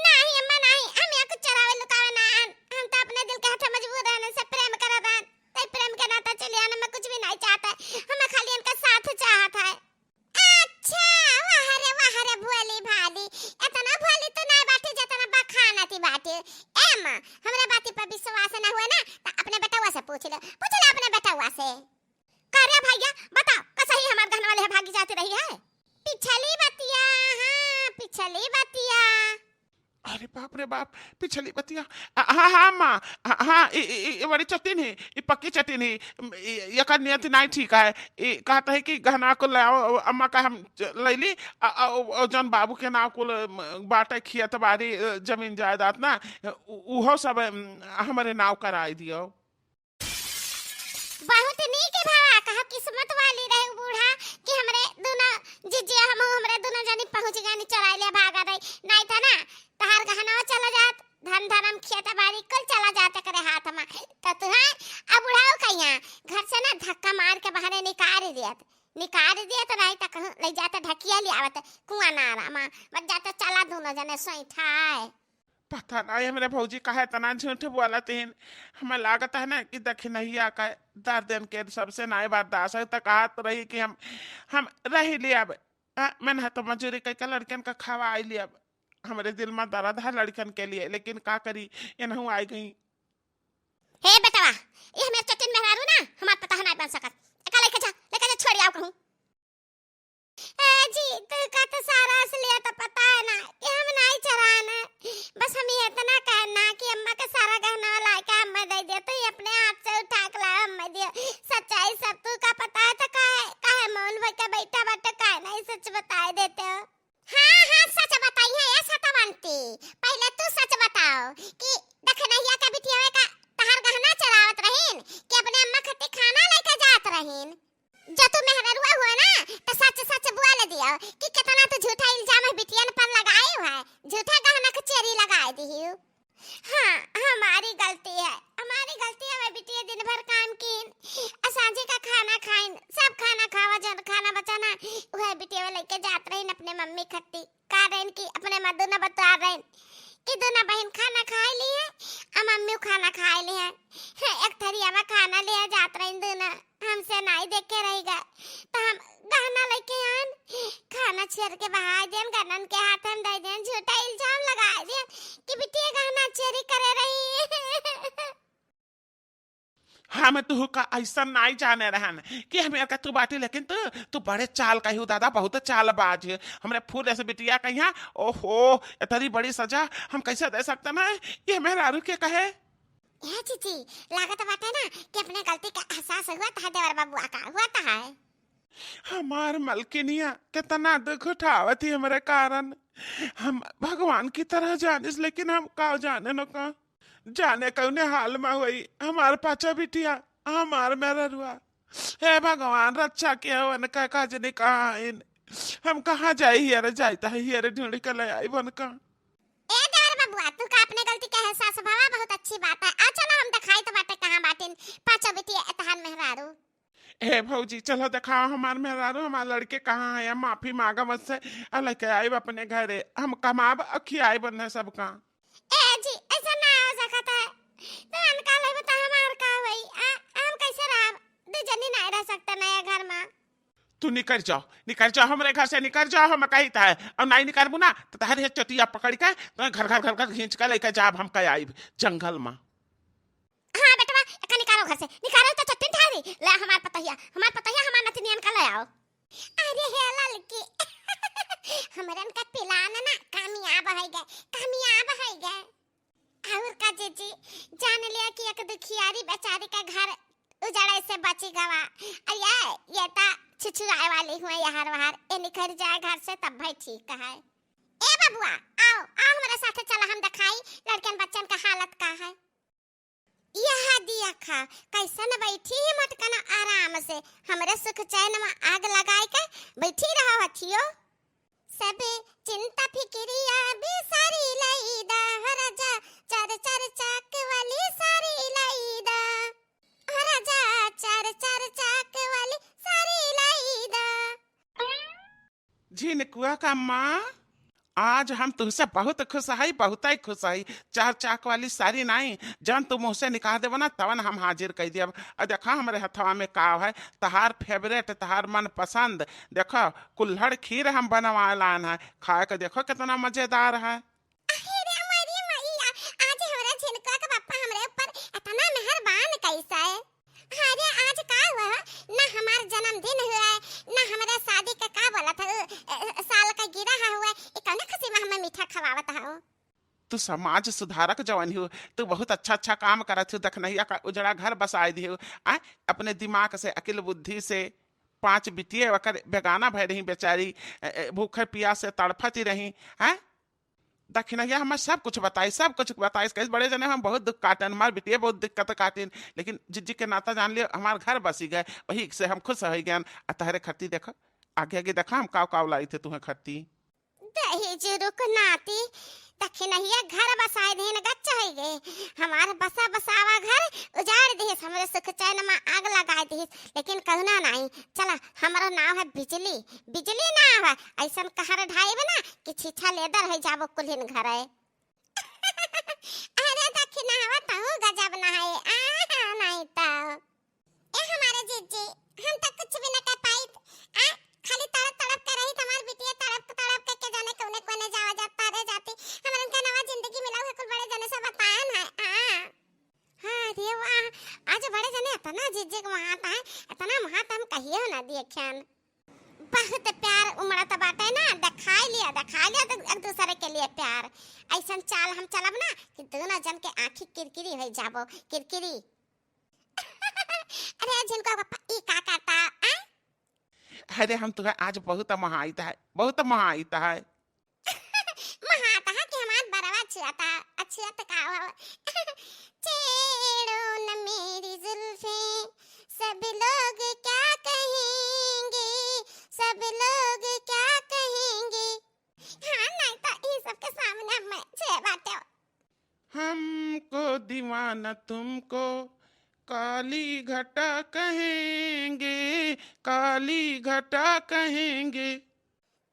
नहीं अम्मा नहीं हम या कुछ चरावे लुकावे ना हम तो अपने दिल के हाथ मजबूर रहने से प्रेम करत तई प्रेम के नाता चले आने में कुछ भी नहीं चाहता हमें खाली इनका साथ चाहता है। अच्छा वाह रे भोली भाली इतना भोली तो नहीं बाटे जितना बखाना थी बाटे ए मां हमरा बाती पर विश्वास ना हुआ ना तो अपने बेटवा से पूछ ले अपने बेटवा से करे भैया बता कसही हमार गहना वाले भागी जाती रही है पिछली बतिया। हां पिछली बतिया अरे बाप रे बाप पिछली बतिया हाँ हाँ माँ हाँ ये बड़ी चट्टी नहीं ये पक्की चट्टी नहीं ये का नियत नहीं ठीक है ये कहता है कि गहना को लाओ अम्मा का हम ले ली जन बाबू के नाव को बाटे खियत बारी जमीन जायदाद ना उहो सब हमारे नाव कराई दियो। बहुत नीक भावा कहा किस्मत वाली रहे बूढ़ा कि हमरे दोनों जिजिया हमरे दोनों जनी पहुंच गनी चराई ले भागा रही नहीं था ना तहार गहना चला जात धन धर्म खेत बाड़ी कल चला जाते करे हाथ में तो तू है अब बुढ़ाओ कहिया घर से ना धक्का मार के बाहर निकाल दिया तो नहीं तक ले जाते ढकिया ले आवत कुआं नारा मां बच जाते चला दोनों जने सोई ठाए। पता नहीं मेरे भौजी कहे तना झूठ बोला तीन हमें लागत है ना कि दखिनहिया का दर्द के सबसे नाई बर्दाश्त है तक कहत रही कि हम रह लिया अब मैंने तो मजूरी कई लड़कियन का खावा आई लिया हमारे दिल में दर्द है लड़कन के लिए लेकिन का करी ये नहीं आई गई। हे बेटवा ये हमें चटिन मेहरारू ना हमार पता है नहीं बन सकत एका लेके जा छोड़ आओ कहूं ए जी तू का तो सारा असलियत पता है ना कि हम नहीं चराना बस हम ये इतना कहना कि अम्मा का सारा गहना ला के अम्मा दे दे तो अपने हाथ से उठा के ला अम्मा दे सच्चाई सब तू का पता है तो काहे मौन भाई का बेटा बट काहे नहीं सच बता देते हो। हाँ सच बताई है या सतवंती पहले तू सच बताओ कि दखनैया का बिटिया का तहार गहना चरावत रहीन कि अपने अम्मा खट्टी खाना लेके जात रहीन जो तू मेहररुआ हुआ ना तो सच बोल दियो कि कितना तू झूठा इल्जाम है बिटियन पर लगाए हुआ है झूठा गहना के चेरी लगाए दियो। हाँ हमारी गलती है मैं बिटिया दिन भर काम की असांझे का खाना खाइन सब खाना खावा जन खाना बचाना वह बिटिया लेके जात रहीन अपने मम्मी खट्टी का रहीन की अपने मधु न बता रहीन कि दोनों बहन खाना खाए ली है और मम्मी खाना खाए ली है एक थरिया में खाना ले जात रही दोनों हमसे नहीं देख के रहेगा तो हम गहना लेके आन खाना छेड़ के बहा देन गनन के हाथ में दे देन झूठा इल्जाम लगा देन कि बिटिया गहना चोरी करे रही। हाँ मैं तू का ऐसा नहीं जाने रहन कि हमें का तू बाटी लेकिन तू बड़े चाल कही दादा बहुत चालबाज है हमरे फूल ऐसे बिटिया कहिया ओहो इतनी बड़ी सजा हम कैसे दे सकते ना ये मेरा आरू के कहे ए चीची लागत बाटे ना कि अपने गलती का एहसास हुआ था देवर बाबू का हुआ था है हमार मलकिनिया कितना दुख उठावती हमारे कारण हम भगवान की तरह जानिस लेकिन हम का जाने न का जाने कौने हाल में हुई हमार पाचा बिटिया हमार मेरा रुआ हे भगवान रक्षा किया वन का काजने कहाँ इन हम कहाँ जाए हियर जाता है हियर ढूंढ के ले आई बन का ए देवर बाबू तू का अपने गलती का एहसास भावा बहुत अच्छी बात है आ चलो हम दिखाई तो बाटे कहाँ बाटिन पाचा बिटिया एतहान मेहरारू हे भौजी चलो दिखाओ हमार मेहरारू हमार लड़के कहाँ है माफी मांगा मुझसे लेके आई अपने घरे हम कमाब अखी आई बनने सबका ए जी ऐसा ना हो सकता है तो अनकाल है बता हमार का भाई हम कैसे रह दो जनी नहीं रह सकते नया घर में तू निकल जाओ हमारे घर से निकल जाओ हम कही था और नहीं निकलबू ना तो तहरे चटिया पकड़ के तो घर खींच के लेके जाब हम कह आई जंगल में। हाँ बेटा निकालो घर से, निकालो तो चट्टी ठारी ले हमार पतहिया हमार नतनियन का ले आओ। अरे हे ललकी हमरन का पिलाना ना कामयाब है गए। और का जीजी जान लिया कि एक दुखियारी बेचारी का घर उजाड़े से बची गवा। ये ता छुछुराए वाली हुए यार वहार ए निकल जाए घर से तब भाई ठीक है। ए बबुआ आओ हमारे साथ चला, हम दिखाई लड़कन बच्चन का हालत का है। यह दिया खा कैसन बैठी ही मटकना आराम से हमरे सुख चैन में आग लगाए के बैठी रहो हथियो। सब चिंता फिक्रिया भी सारी लईदा राजा चार चार चाक वाली सारी लईदा राजा चार चार चाक वाली सारी लईदा। झिनकुआ का माँ आज हम तुमसे बहुत खुश है, बहुत ही खुश है। चार चाक वाली साड़ी नहीं जन तुम मुँह से निकाल देव ना तवन हम हाजिर कर दिया। देखा हमारे हथवा में का है तहार फेवरेट तहार मन पसंद देखो कुल्हड़ खीर हम बनवा लान है, खाए के देखो कितना मजेदार है। जन्मदिन हुआ है ना हमारे शादी का बोला था साल का गिरा हुआ है इतने खुशी में हमें मीठा खवावत है। तू समाज सुधारक जवन हो, तू बहुत अच्छा काम करत हो। देखनहिया का उजड़ा घर बसाए दियो आ अपने दिमाग से अकिल बुद्धि से 5 बिटिया वकर बेगाना भय रही बेचारी भूखे पिया से तड़फती रही हैं। दखिनहिया हमें सब कुछ बताई कैसे बड़े जने हम बहुत दुख काटन हमार बिटिया बहुत दिक्कत काटिन, लेकिन जिज्जी के नाता जान लियो हमार घर बसी गए वही से हम खुश हो गए। तहरे खत्ती देखो आगे देखा हम काव लाई थे तुम्हें खत्ती दहेज रुक नाती दखिनहिया घर बसाए देन गच्चा है गे हमार बसावा घर उजाड़ दे हमरे सुख चैन में आग लगा दे। लेकिन कहना नहीं चला हमारा नाम है बिजली नाम है ऐसा कहर ढाई बना कि छीछा लेदर है जाबो कुलिन घर है। अरे दखिनहवा तो गजब ना है नहीं तो ए हमारे जीजी हम तक कुछ भी न कर पाई खाली तड़प कर रही हमार बिटिया तड़प के जाने कोने जावा जाता रह जाती हमरन का नवा जिंदगी मिला है कुल बड़े जने से बतायन है। हां रे वाह आज बड़े जने इतना जिज्जे को वहां था इतना महत हम कहियो ना देखन बहुत प्यार उमड़त बाटे ना दिखा लिया तो एक दूसरे के लिए प्यार ऐसा चाल हम चलब ना कि दोनों जन के आंखी किरकिरी हो जाबो किरकिरी। अरे जिनको ई का करता अरे हम तुम्हें आज बहुत महाईता है महाता है कि हमार बरवा छुआता का हुआ छेड़ो न मेरी जुल्फें सब लोग क्या कहेंगे हाँ नहीं तो ये सबके सामने मैं छे बाटे हमको दीवाना तुमको काली घटा कहेंगे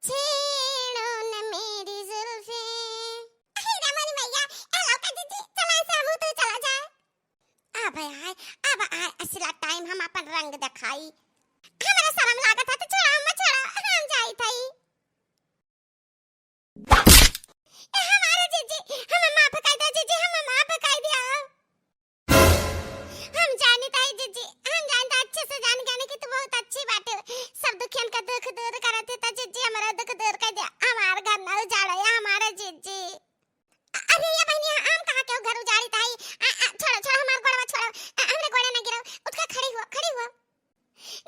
छेड़ो न मेरी जुल्फें। अरे हमारी मैया ए लौका दीदी चला से हम तो चला जाए अब आए असला टाइम हम अपन रंग दिखाई हमारा शर्म लागत है तो छोड़ा हम जाई थई हमारे जीजी हमें माफ कर दो जीजी हमें माफ कर दिया हम जानते हैं जीजी हम जानते अच्छे से जान गए कि तू बहुत अच्छी बात है सब दुखियन का दुख दूर करते तो जीजी हमारा दुख दूर कर दिया हमारा घर ना उजाड़ा हमारा जीजी। अरे ये बहनी हम कहां के घर उजाड़ी ताई छोड़ो हमारा गोड़वा छोड़ो हमने गोड़े ना गिराओ उसका खड़ी हुआ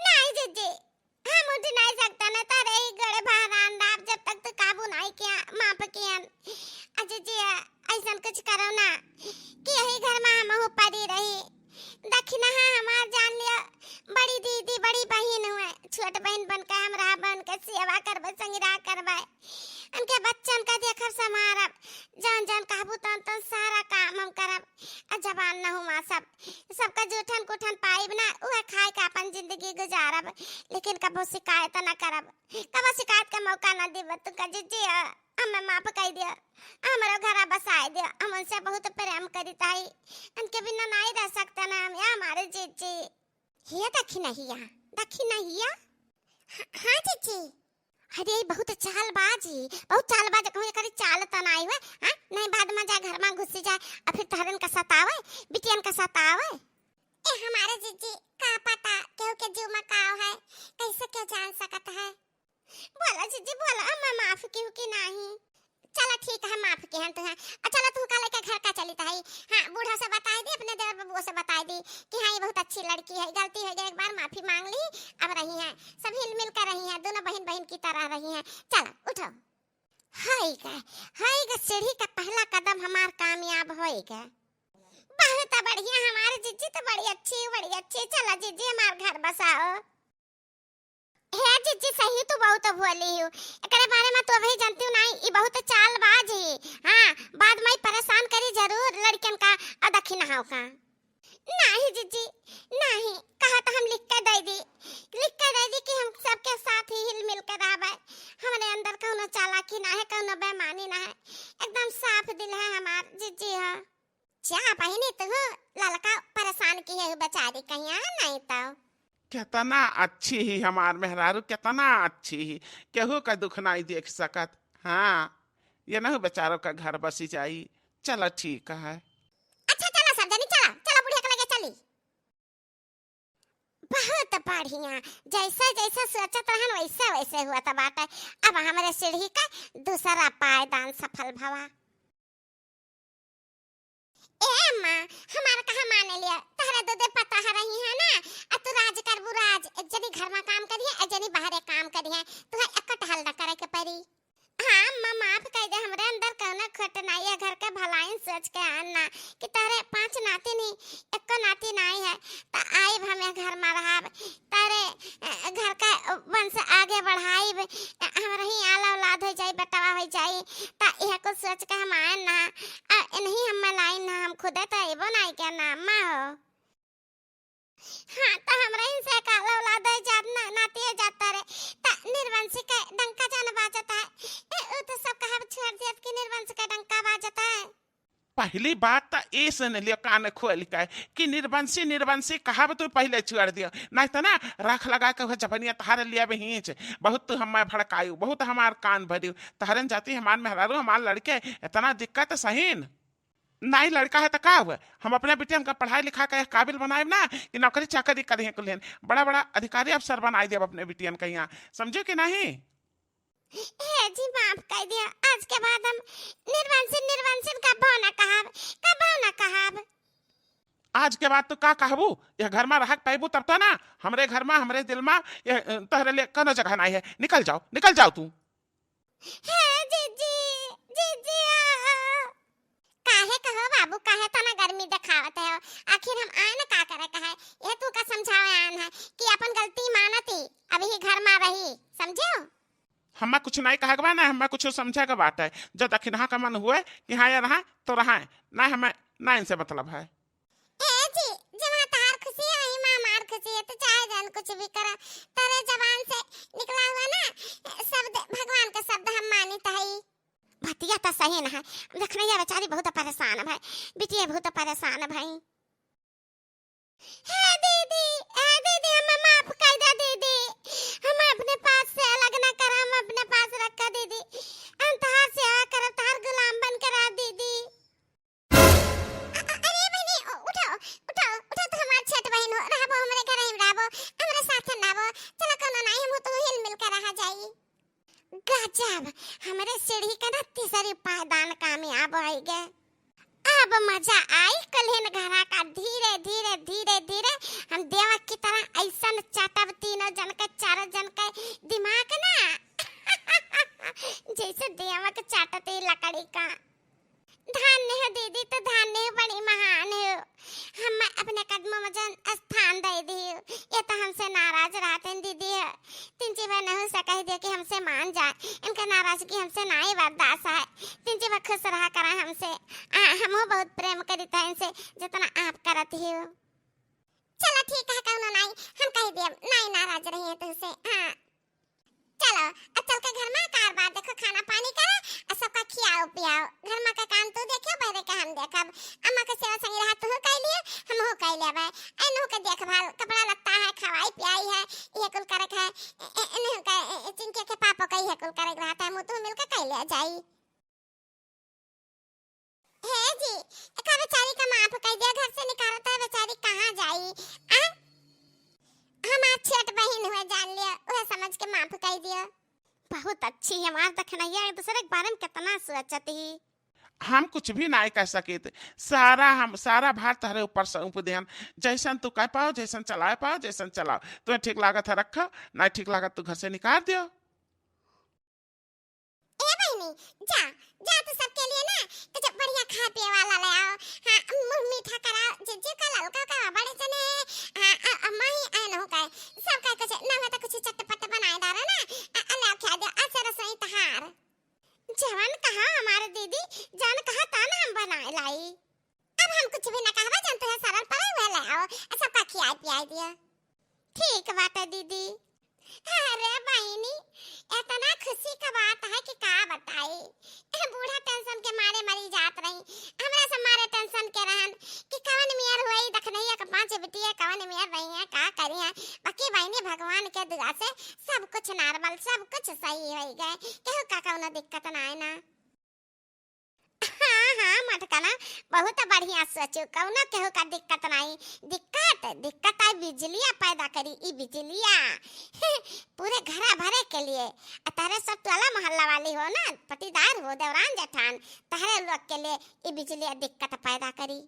नहीं जीजी हम उठ नहीं सकता ना तारे ही गड़े भारान दाब जब तक तो काबू नहीं किया माफ किया अजय जी ऐसा कुछ करो ना कि यही घर में हम हो पड़ी रही दखिना हमार जान लिया बड़ी दीदी बड़ी बहन हुए छोट बहन बन के हम रहा बन के सेवा करबे संग रहा करबे उनके बच्चन का देखब समारब जान काबू तन सारा काम हम करब जबान न हुआ सबका जूठन कुठन पाइब ना उहे खाए के अपन जिंदगी गुजारब लेकिन कबो शिकायत न करब कबो शिकायत का मौका न देब तू का जीजी हमें माफ कर दिया हमारा घर बसाए दिया हम उनसे बहुत प्रेम करता है उनके बिना नहीं रह सकता ना हम हमारे जीजी ये दखी नहीं हाँ जीजी। अरे बहुत चालबाज कहूँ करी चाल तो नहीं हुए हाँ नहीं बाद में जा घर में घुस जाए और फिर तहरन का सतावे बिटियन का सतावे ए हमारे जीजी का पता क्यों के जीव में काव है, कैसे क्या जान सकत है। बोला जीजी बोला, मैं माफ की हूँ कि नहीं। चला ठीक है, माफ की हैं तुम्हें। चला तू कल के घर का चली ताई। हाँ बूढ़ा से बता दी, अपने देवर बबुओ से बता दी कि हाँ ये बहुत अच्छी लड़की है, गलती हो गई एक बार माफी मांग ली, अब रही हैं सब हिल मिल कर रही हैं, दोनों बहन बहन की तरह रही हैं। चला उठो। हाय गा सीढ़ी का पहला कदम हमार कामयाब होएगा। बहुत बढ़िया, हमारे जीजी तो बड़ी अच्छी। चला जीजी हमार घर बसाओ। हे जीजी सही तू बहुत भोली हो, एकरे बारे में तो अभी जानती हूँ नहीं, ई बहुत चालबाज है। हाँ बाद में परेशान करी जरूर लड़कियन का अदखी नहाओ का। नहीं जीजी नहीं, कहा तो हम लिख के दे दी कि हम सबके साथ ही हिल मिल कर रहबे। हमारे अंदर कौनो चालाकी ना है, कौनो बेईमानी ना है, एकदम साफ दिल है हमार जीजी। हाँ क्या बहनी तू लड़का परेशान की है बेचारी, कहीं नहीं तो कितना अच्छी ही हमार मेहरारू, कितना अच्छी ही, केहू का दुख नहीं देख सकत। हाँ ये नहीं बेचारों का घर बसी जाई। चलो ठीक है। अच्छा चला सब जनी, चला बुढ़िया के लगे चली। बहुत बढ़िया, जैसा जैसा सोचत रहन वैसा वैसे हुआ था बात है। अब हमारे सीढ़ी का दूसरा पायदान सफल भवा। ए माँ हमारा कहा माने लिया, तहरा दो दे पता है रही है ना, अब तू राज कर बुराज, एक जनी घर में काम करिए, एक जनी बाहर काम करिए, तू इकट्ठ हल न करे के परी। हाँ माँ माफ कर दे, हमरे अंदर कौनो खोट नहीं है, घर के भलाई सोच के आना कि तारे 5 नाती नहीं एको नाती नहीं है, तो आई हमें घर में रहाब, तारे घर का वंश आगे बढ़ाई, हमारा ही आला औलाद हो जाई, बेटवा हो जाई, ता यह कुछ सोच के हम आए ना। नहीं हम लाइन ना, हम खुदे तो एबो नहीं के नाम हो। हाँ तो हमरा इनसे काला औलाद है, जातना नाती है जाता रे, ता निर्वंशी का डंका जान बाजता है। वो तो सब कहावत छोड़ दिया कि निर्वंश का डंका बाजता है। पहली बात तो ए सुन लियो कान खोल के कि निर्वंशी कहावत तो पहले छोड़ दियो, नहीं तो ना रख लगा के जबनिया तहारे लिया भी हिंच बहुत तू हम भड़कायू, बहुत हमार कान भरियो, तहरन जाती हमार मेहरारू हमार लड़के इतना दिक्कत सहीन नहीं। लड़का है तो का हुआ, हम अपने बेटियन का पढ़ाई लिखा के काबिल बनाए ना कि नौकरी चाकरी करें कुल्हन, बड़ा बड़ा अधिकारी अफसर बनाए दे अपने बेटियन का, यहाँ समझो कि नहीं। हे जी माफ कर दिया, आज के बाद हम निर्वंशी कबो ना कहाब। आज के बाद तो का कहबू, यह घर में रह पैबू तब तो ना, हमरे घर में हमरे दिल में तहरे लिए कनो जगह नहीं है। निकल जाओ तू। हे जीजी काहे कहो बाबू, काहे तना गर्मी दिखावत है, आखिर हम आए ना का करे कहे, ये तू का समझावे आन है कि अपन गलती मानती, अभी ही घर में रही, समझो। हमें कुछ नहीं कहा ना, हमें कुछ समझे का बात है, जो दक्षिणा का मन हुए कि हाँ यार रहा तो रहा है ना, हमें ना इनसे मतलब है। ए जी जहाँ तार खुशी है ही माँ मार खुशी है, तो चाहे जन कुछ भी करा, तेरे जबान से निकला हुआ ना शब्द भगवान का शब्द हम मानी तही। भतिया तो सही ना है, देखने ये बेचारी बहुत परेशान है भाई, बिटिया बहुत परेशान है भाई। हे दीदी हमें माफ कर दे दीदी, हम अपने पास से अलग ना कर, हम अपने पास रखा दीदी, हम तहार से आकर तहार गुलाम बन कर आ दीदी। अरे बहनी उठो तो हमार छोट बहन हो, रहबो हमरे घर ही रहबो, हमरे साथ रहबो, चलो कोनो नहीं हम तो हिल मिल कर रह जाई। गजब, हमारे सीढ़ी का ना तीसरी पायदान कामयाब हो गए। अब मजा आई कल्हन घरा का, धीरे धीरे हम देवक की तरह ऐसा चाटब तीनों जन का, चारों जन का दिमाग ना जैसे देवक चाटते लकड़ी का। धन्य हो दीदी, तो धन्य हो, बड़ी महान हो, हम अपने कदमों में जन स्थान दे दी, ये तो हमसे नाराज रहते दीदी है, तीन चीज नहीं हो सका दे कि हमसे मान जाए, इनका नाराजगी हमसे नहीं बर्दाश्त है, तीन चीज खुश रहा करा हमसे, हम बहुत प्रेम करते हैं इनसे जितना आप करती हो। चलो ठीक है, कौनो नहीं, हम कह दिए नहीं नाराज रही है तुझसे। हाँ चलो अब चल के घर में कारबार देखो, खाना पानी करो और सबका खियाओ पियाओ, घर में का काम तू देखो, बहरे का हम देखब, अम्मा के सेवा संग रहा तू कह लिए, हम हो कह लेबे, एनु के देखभाल, कपड़ा लत्ता है, खवाई पियाई है, ये कुल करक है, एनु का चिंके के पापा कही है कुल करक रहता है, मुतु मिलके कह ले जाई। हे जी का बेचारी का माफ कर दिया, घर से निकालता है बेचारी, कहाँ जाई, समझ के माफ कर दिया। बहुत अच्छी है हमार दखनैया, एक दूसरे के बारे में कितना सोचती। हम कुछ भी नहीं कह सके थे। सारा भार तहरे ऊपर सौंप देहन। जैसन तू कह पाओ, जैसन चलाए पाओ, जैसन चलाओ। तुम्हें ठीक लागत है रखो, नहीं ठीक लागत तू घर से निकाल दियो। ए बहनी, जा जा तू सबके लिए ना कुछ बढ़िया खाए पिए वाला ले आओ। हाँ, मुंह मीठा कराओ। जिज्जू का लड़का का बड़े जने हाँ अम्मा ही आए न हो गए। सब का कुछ ना तो कुछ चटपट बनाए डालो ना। अल्लाह खा दे अच्छा रसोई तहार। जवान कहा हमारे दीदी, जान कहा था ना हम बनाए लाई। अब हम कुछ भी ना कहवा जानते हैं, सरल पड़े हुए ले आओ, सबका खियाई पियाई दिया। ठीक बात है दीदी। अरे बहनी, इतना खुशी का बात है कि का बताई। बूढ़ा टेंशन के मारे मरी जात रही। हमरा से मारे टेंशन के रहन कि कवन मियर हुई दखनैया के 5 बिटिया कवन मियर रही है, का करी है। बाकी बहनी भगवान के दुआ से सब कुछ नॉर्मल, सब कुछ सही हो गए। केहू का कौनो दिक्कत ना है ना। हाँ मटकना बहुत बढ़िया सोचू, कौनो केहू का दिक्कत नहीं। दिक्कत आई बिजलिया पैदा करी। ई बिजलिया पूरे घरा भरे के लिए। तारे सब टोला मोहल्ला वाली हो ना, पटीदार हो, देवरान जेठान, तारे लोग के लिए ई बिजलिया दिक्कत पैदा करी।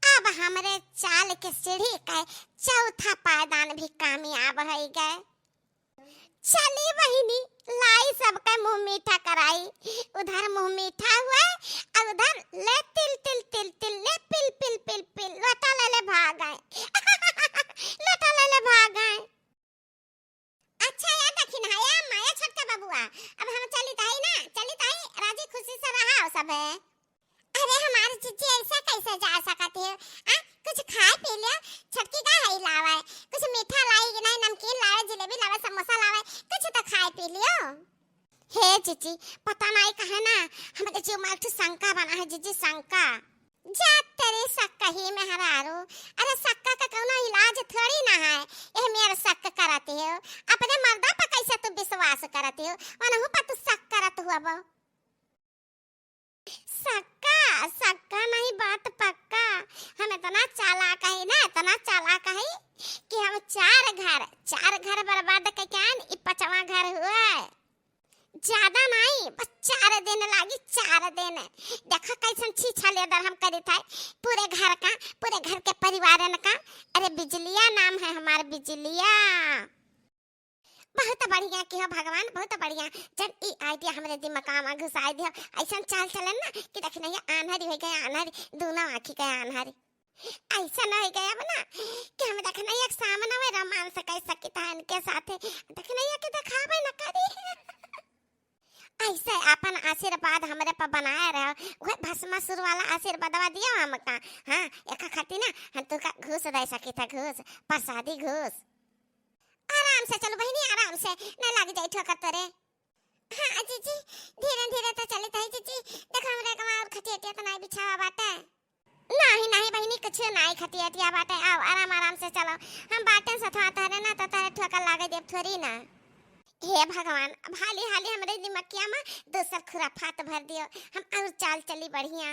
अब हमरे चाल के सीढ़ी का चौथा पायदान भी कामयाब हो गए। चली बहिनी, लाई सबका मुंह मीठा कराई। उधर मुंह मीठा हुआ और उधर ले तिल तिल तिल तिल ले पिल पिल पिल पिल लोटा ले भाग गए। लोटा ले भाग गए। अच्छा यार दखिन हाया माया छोटका बबुआ, अब हम चली ताई ना, चली ताई राजी खुशी से रहा सब है। अरे हमारी जीजी ऐसा कैसे जा सकती है। कुछ खाए पी लिया, छटकी का है लावा, कुछ मीठा लाई कि नहीं, नमकीन लावे, जलेबी लावे, समोसा लावे, कुछ तो खाए पी लियो। हे जीजी पता नहीं कहे ना, हमारे जीव में एक शंका बना है जीजी, शंका। जा तेरे शक्का ही में हरारो। अरे शक्का का कोनो इलाज थोड़ी ना है। ये मेरे शक करती हो, अपने मर्दा पर कैसे तू विश्वास करती हो, वनहु पर तू शक करत हुआ बा। सक्का नहीं बात पक्का। हम इतना चालाक है ना, इतना चालाक है कि हम चार घर बर्बाद करके ई 5वां घर हुआ। ज्यादा नहीं, बस 4 दिन लागी, 4 दिन। देखा कैसन छीछा लेदर हम करे थे पूरे घर के परिवारन का। अरे बिजलिया नाम है हमारे, बिजलिया। बहुत बढ़िया कि हो भगवान, बहुत बढ़िया। जब ई आइडिया हमरे दिमाग में घुसाई दिया, ऐसा चाल चलन ना कि दखनैया आन्हरी हो गया, आन्हरी दोनों आँखी गया आन्हरी। ऐसा न हो गया अब ना कि हम दखनैया के सामने में रोमांस कर सकता है इनके साथ, दखनैया के दिखावे न करी। ऐसे अपन आशीर्वाद हमरे पर बनाए रहो, वह भस्मासुर वाला आशीर्वादवा दिया हमका। हाँ एक खाती ना हम तुका घूस दे सकी था, घूस प्रसादी घूस। आराम से चलो बहनी, आराम से, न लग जाए ठोकर तोरे। हाँ जीजी धीरे तो चले ताई जीजी। देखो हमरे कमा और खटिया तो नहीं बिछावा बाटे। नहीं बहनी कुछ नहीं खटिया बाटे। आओ आराम से चलो, हम बाटे सथवा तारे ना तो तारे ठोकर लागे देव थोड़ी ना। हे भगवान, अब हाली हमरे दिमागिया में दूसर खुराफात भर दियो, हम और चाल चली बढ़िया।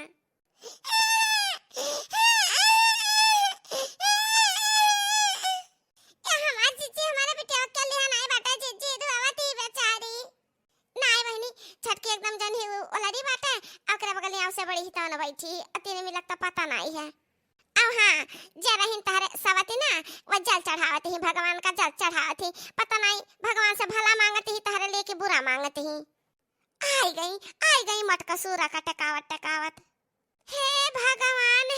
छटकी एकदम जन ही ओलड़ी बाटे, ओकरे बगल में से बड़ी हितान बैठी, अतीने में लगता पता नहीं है। अब हाँ जरा हिन तारे सवती ना, वो जल चढ़ावती ही, भगवान का जल चढ़ावती, पता नहीं भगवान से भला मांगती ही तारे लेके बुरा मांगती ही। आई गई मटका सूरा का टकावत। हे भगवान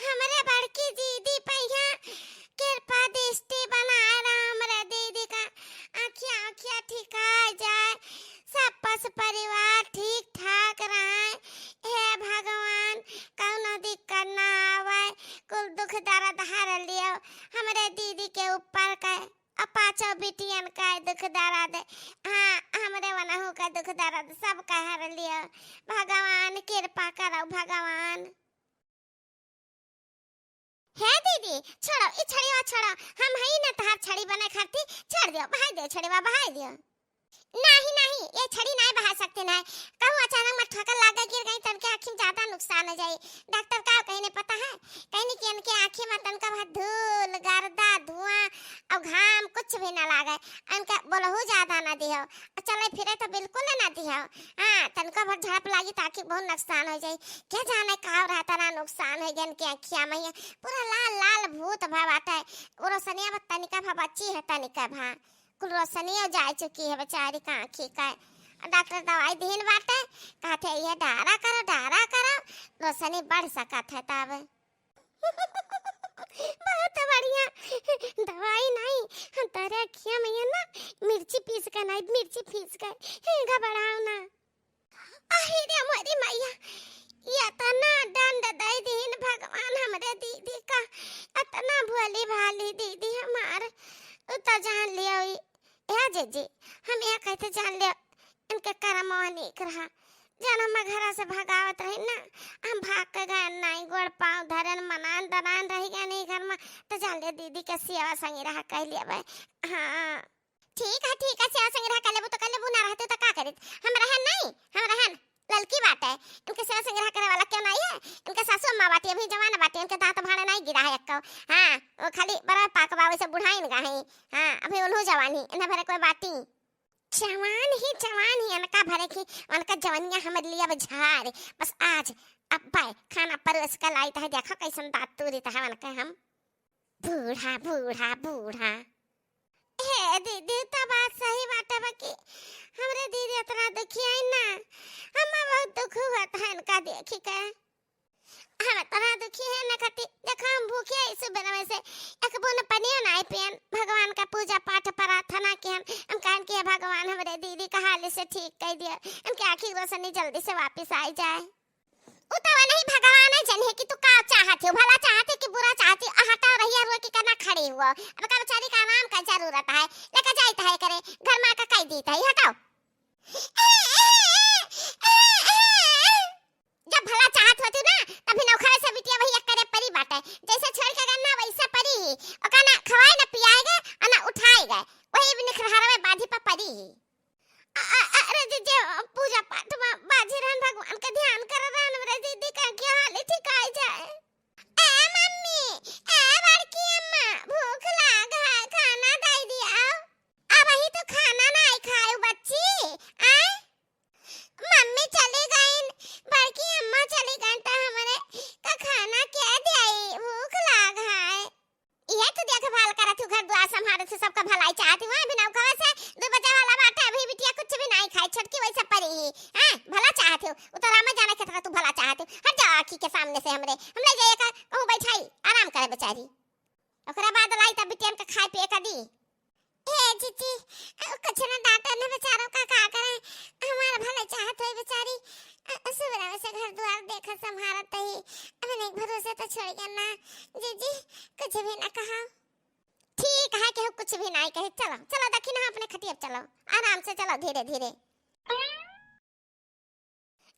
हमरे बड़की दीदी पैया कृपा दृष्टि बनाए रहा, हमरे दीदी का आँखिया ठीक आ जाए, सब पस परिवार ठीक ठाक रहे। हे भगवान कौनो दिक्कत ना आवे, कुल दुख दर्द हर लियो हमरे दीदी के ऊपर का, पांचों बिटियन का दुख दर्द, हाँ हमरे वनहु का दुख दर्द सब का हर लियो। भगवान कृपा करो भगवान। हे दीदी छोड़ो ई छड़ीवा छोड़ो, हम हई ना तहार छड़ी बने खाती, छोड़ दियो, बहाई दियो छड़ीवा, बहाई दियो। नहीं नहीं, ये छड़ी नहीं बहा सकते ना। कहूँ अचानक में ठोकर लागा गिर गई तन के आँखी में ज्यादा नुकसान हो जाई। डॉक्टर का कहने पता है, कहने कि इनके आँखी में तन का बहुत धूल गर्दा धुआं और घाम कुछ भी ना लागे। इनका बोलहु ज्यादा ना दिहो, चले फिरे तो बिल्कुल ना दिहो। हाँ तन का भर झड़प लागी ताकि बहुत नुकसान हो जाई। क्या जाने का रहता ना नुकसान हो गया इनकी आँखियाँ में पूरा लाल लाल भूत भावाता है। वो रोशनिया तनिका भा बच्ची है तनिका भा कुल रोशनिया जा चुकी है बेचारी का आँखी का। डॉक्टर दवाई दिन बाटे कहते ये डारा करो रोशनी बढ़ सकत है तब। बहुत बढ़िया दवाई नहीं तेरे अखियाँ में ये ना मिर्ची पीस कर नहीं मिर्ची पीस कर घबराओ ना। अरे हमारी मैया ये तना दंड दे दीन भगवान हमरे दीदी का। इतना भोली भाली दीदी हमार तो जान लिया या जीजी हम यह कहते जान लिया इनके करमवा निक रहा। जन हम घर से भगावत रही ना हम भाग के गए नहीं गोड़ पाँव धरन मनान दनान रही गए नहीं घर में तो जान लिया दीदी के सेवा संगे रहा कह लिया भाई। हाँ ठीक है सेवा संगे रहा कर लेबू तो कर लेबू ना रहते तो का करित। हम रहन नहीं हम रहन लड़की बात है इनके सेवा संग्रह करे वाला क्यों नहीं है। इनके सासू अम्मा बाटी अभी जवान बाटी इनके दांत भाड़े नहीं गिरा है एक्को। हाँ वो खाली बड़ा पाक बावे से बुढ़ाइन गई। हाँ अभी उन्हों जवानी इन्हें भरे कोई बाटी जवान ही इनका भरे की उनका जवानिया हमारे लिए झाड़ बस आज अब भाई खाना परोस कर लाई है देखो कैसन दांत तूरी है उनका हम बूढ़ा बूढ़ा बूढ़ा। हे दीदी तो बात सही बात है बाकी हमरे दीदी इतना दुखी है ना हम बहुत दुख हुआ था इनका देखी के। हम इतना दुखी है ना खती देखो हम भूखे हैं सुबह में से एक बूंद पनिया नहीं पियन भगवान का पूजा पाठ प्रार्थना कियन हम कहन कि भगवान हमरे दीदी का हाल से ठीक कर दिया इनकी आँखी रोशनी जल्दी से वापस आ जाए। उतावा नहीं भगवान है जन है कि तू का चाहती हो भला चाहती कि बुरा चाहती हटाओ रही रो की करना खड़ी हुआ। अब का बेचारी का नाम का जरूरत है लेकर जाता है करे घर में का कह देता है हटाओ। जब भला चाहत होती ना तभी नौखरे से बिटिया वही एक करे परी बाटे जैसे छोड़ के गन्ना वैसा परी ही और ना खवाए ना पियाएगा और ना उठाएगा वही भी निखरहारा में बाधी पर परी ही। अरे जीजे पूजा पाठ में बाजी रहन भगवान का ध्यान कर रहन मेरे दीदी का क्या हाल ठीक आ जाए। ए मम्मी ए बड़की अम्मा भूख लागा है खाना दे दिया अब वही तो खाना नहीं खाए बच्ची आ मम्मी चली गई बड़की अम्मा चली गई तो हमारे का खाना क्या दे भूख लागा है। ये तो देखभाल करा तू घर द्वार संभाले से सबका भलाई चाहती हूं बिना खवा से दो बजे वाला बाटा अभी बिटिया कुछ भी नहीं खाई छटकी वैसे पड़ी ही। हां भला चाहती हो उतरा में जाने के तू भला चाहती हो हट जा आंखी के सामने से हमरे जाए का कहूं बैठाई आराम करे बेचारी ओकरा बाद लाई तब बिटिया के खाए पिए का दी। ए जीजी कचरा डांटा ने बेचारों का करे हमारा भला चाहत है बेचारी सुबह में से घर द्वार देखा संभालत ही मैंने एक भरोसे तो छोड़ गया ना जीजी कुछ भी ना कहा। ठीक है कि कुछ भी नहीं कहे चलो चलो दखी ना अपने खटिया चलो आराम से चलो धीरे धीरे।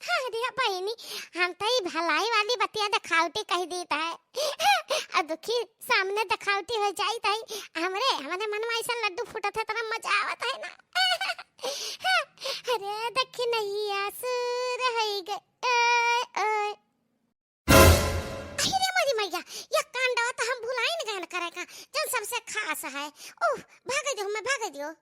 हाँ दिया बहनी हम तो ही भलाई वाली बतिया दिखावटी कह देता है और दुखी सामने दिखावटी हो जाई तई हमरे हमारे मन में ऐसा लड्डू फूटा था तरह मजा आवत है ना। अरे दखी नहीं आसुर है गए अरे मेरी मैया ये कांडा तो हम भुलाई न गए करेगा जन सबसे खास है। ओह भाग दियो मैं भाग दियो।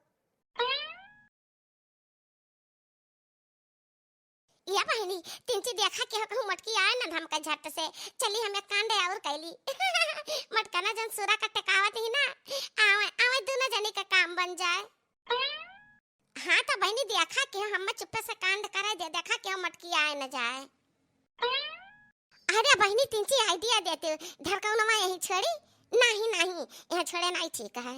या बहनी तिनची देखा के हम मटकी आए ना धमका झट से चली हमें कांडे और कैली मटका ना जन सुरा का टकावत ही ना आवे आवे दोनों जने का काम बन जाए। हाँ तो बहनी देखा के हम चुप्पे से कांड करे दे देखा के मटकी आए न जाए। अरे बहनी तिनची आइडिया देते धरकौना में यही छोड़ी नहीं यह छोड़े नहीं ठीक है।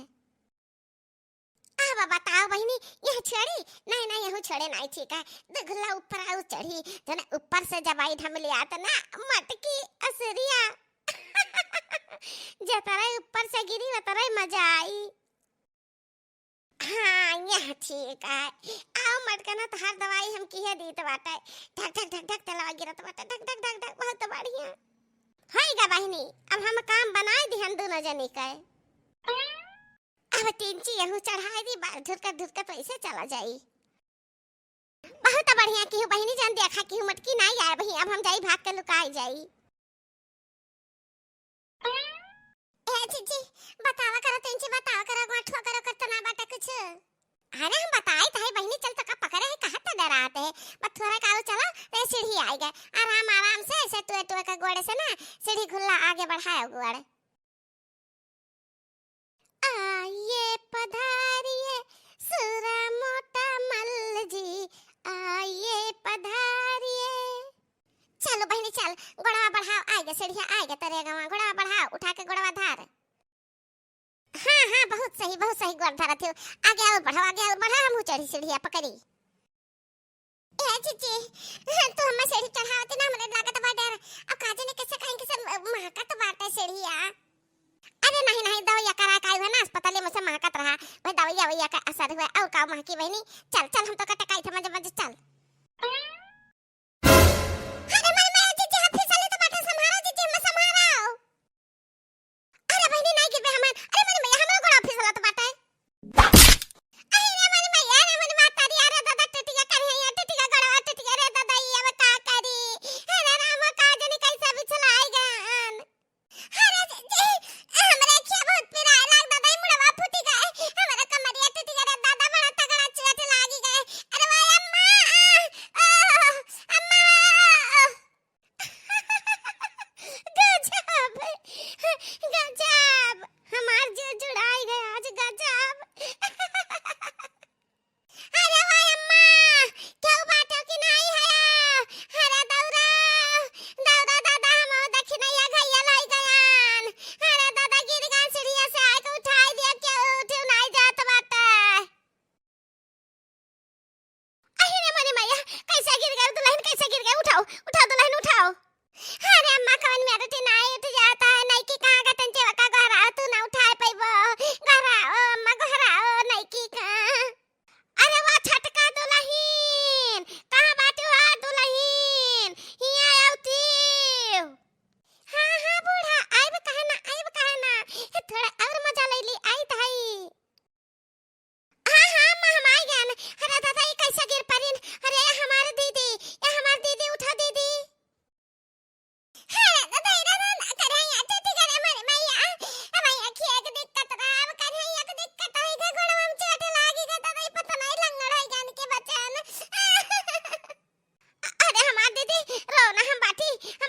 अब बताओ बहनी यह छोड़ी नहीं यह छोड़े नहीं ठीक है। दुगला ऊपर आउ चढ़ी जने ऊपर से जब आई ढम लिया तो ना मटकी असुरिया जतरा ऊपर से गिरी वतरा मजा आई। हाँ यह ठीक है आओ मटका ना तो हर दवाई हम की है दी तो बाटे धक धक धक धक तलवा गिरत बाटे धक धक धक धक बहुत बढ़िया होएगा बहनी। अब हम काम बनाए दी हम दोनों जनी के अब तीनची यहू चढ़ाई दी धुरका तो ऐसे चला जाई। बहुत बढ़िया की बहिनी जान देखा की मटकी नहीं आए बही अब हम जाई भाग के लुकाई जाई। ए जीजी बतावा करो तेंची बतावा करो गाठवा करो करतना बाटा कुछ। अरे हम बताए ताई बहिनी चल तक पकड़े है कहां त डराते है बस थोड़ा कारो चलो रे सीढ़ी आई गए आराम आराम से ऐसे टुए टुए का गोड़े से ना सीढ़ी खुला आगे बढ़ाओ गोड़। आइए पधारिए सुरा मोटा मल्ल जी आइए पधारिए। चलो बहनी चल गोड़वा बढ़ाओ आएगा सीढ़िया आएगा तेरे गाँव गोड़वा बढ़ाओ उठा के गोड़वा धार। हाँ हाँ बहुत सही गोड़ धारा थे आगे और बढ़ाओ हम चढ़ी सीढ़िया पकड़ी। ए जीजी तो हम सीढ़ी चढ़ावती ना हमरे लागत बा डर अब काजे ने कैसे कहीं कैसे महकत बाटे सीढ़िया। अरे नहीं दवाइया करा काई है ना अस्पताल में से महकत रहा भाई दवाइया का असर हुआ और का महकी बहनी चल हम तो कटकाई थे मजे चल। अरे मैं जीजी हाथ फिसले तो बाटा संभारो जीजी मैं संभारो। अरे बहनी नहीं गिर बे हमन अरे मैं हमरो गोड़ा फिसला तो बाटा अरे मैं माता दी अरे दादा टटिया कन्हैया टटिया गोड़ा टटिया रे दादा ये अब का करी अरे राम का जनी कैसे बिछलाई गन। अरे जीजी हमरे क्या बहुत पिराए लाग दादा ई मुड़वा फूटी गए हमरे कमरिया टूटी गए दादा बड़ा तगड़ा चोट लागी गए। अरे वाय अम्मा गजब हमार जो जुड़ाई गए आज गजब। अरे वाय अम्मा क्या बात है कि नहीं है अरे दौरा दादा हम देखी नहीं है गैया लाई गयान अरे दादा गिर गए सीढ़िया से आके उठाई दिया क्या उठे नहीं जात बात। अरे मने मैया कैसे गिर गए दुल्हन कैसे गिर गए उठाओ दुल्हन उठाओ। अरे अम्मा कौन मेरे ती नहीं उठ जाता है नहीं की कहां का तंचे का घरा तू ना उठाए पैबो घरा अम्मा घरा नहीं की का। अरे वाह छटका दुल्हन कहां बाटू आ दुल्हन हिया आउती। हां बूढ़ा आइब कहना थोड़ा और मजा ले ली आई ताई। हां हम आई गन अरे दादा ये कैसे गिर परिन अरे हमारे दीदी ये हमारी दीदी उठा दीदी। अरे दादा इधर कन्हैया टूटी गए मरे मैया खिया के दिक्कत राव कन्हैया के दिक्कत है के गोड़ में चोट लागी गए दादा ये पता नहीं लंगड़ है जान के बचन। अरे हमार दीदी रो ना हम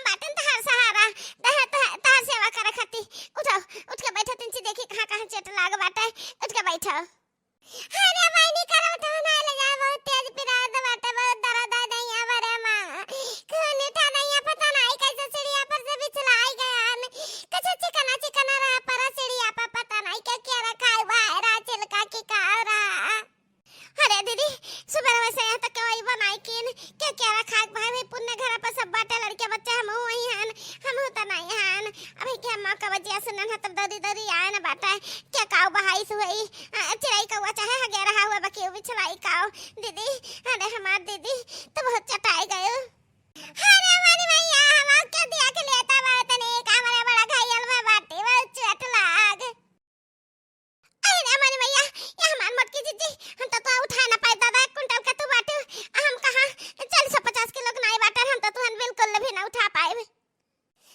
बाटन तहार सहारा तहार सेवा करे खाती उठो उठ के बैठो तिनची देखी कहां चोट लाग बाटे उठ के बैठो। अरे भाई करो तो ना ले जा बहुत तेज पिरा दे बाटे बहुत दर्द है दैया बरे मां खून उठा दैया पता नहीं कैसे सीढ़िया पर से बिछलाई गया कैसे चिकना रहा पर सीढ़िया पर पता नहीं क्या रखा हुआ है राचल का की कारा। अरे दीदी सुबह वैसे यहाँ तक कोई बनाई किन क्या रखा भाई पुण्य घर पर सब बाटे लड़के बच्चे हम वही हन हम होता नहीं हन अभी क्या मां का वजह सुनन है तब दरी आए ना बाटा क्या काऊ बहाई सुई चिड़ाई कौवा चाहे हगे रहा हुआ बाकी भी चलाई काऊ दीदी। अरे हमार दीदी तो बहुत चटाई गए। अरे मारी मैया हम क्या दिया के लेता बात नहीं कामरे बड़ा घायल में बाटी वो चट लाग। अरे मारी मैया ये हमार मोटकी जीजी हम तो उठा ना पाए दादा कुंटल का तू बाटू हम कहां 40-50 किलो के नहीं बाटा हम तो तुहन बिल्कुल भी ना उठा पाए।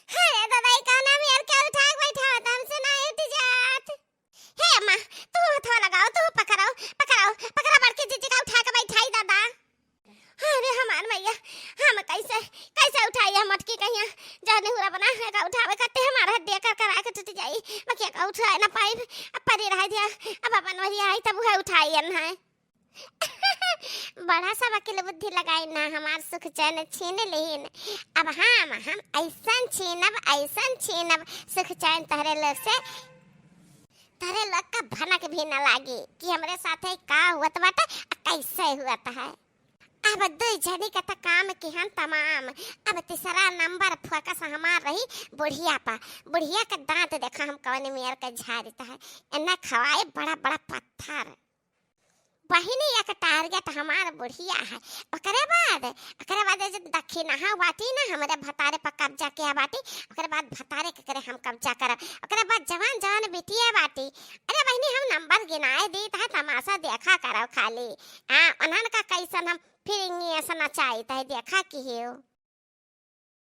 अरे दादा ये कहना भी यार क्या उठा बैठा होता हमसे ना उठ जात। हे अम्मा तू हथवा लगाओ तू पकड़ा बड़की जीजी का उठा के बैठाई दादा। अरे हमार मैया हम कैसे उठाई हम मटकी कहिया जाने हुआ बना है का उठावे करते हमारा हड्डियां कर के टूट जाई मैं क्या उठा ना पाई अब परी रह दिया अब अपन वही आई तब है उठाई है। बड़ा सा वकील बुद्धि लगाई ना हमार सुख चैन छीन लेहिन अब हम ऐसन छीनब सुख चैन तहरे लोग का भनक भी न लागी कि हमरे साथे का हुआ बाटा कैसे हुआ है। अब दो जनी का तो काम की हम तमाम अब तीसरा नंबर फोकस हमार रही बुढ़िया का दांत देखा हम कौन मेयर का झाड़ता है इन्ना खवाए बड़ा पत्थर बहिनी एक टारगेट हमार बुढ़िया है। ओकरे बाद जे दक्षिणहा बाटी ना हमरे भतारे पर कब्जा किया बाटी, ओकरे बाद भतारे के करे हम कब्जा करब। ओकरे बाद जवान जवान बिटिया बाटी। अरे बहिनी हम नंबर गिनाए दी है, तमाशा देखा करो खाली। हाँ, उन्हन का कैसन हम फिर ऐसा नचाई तय देखा कि हो।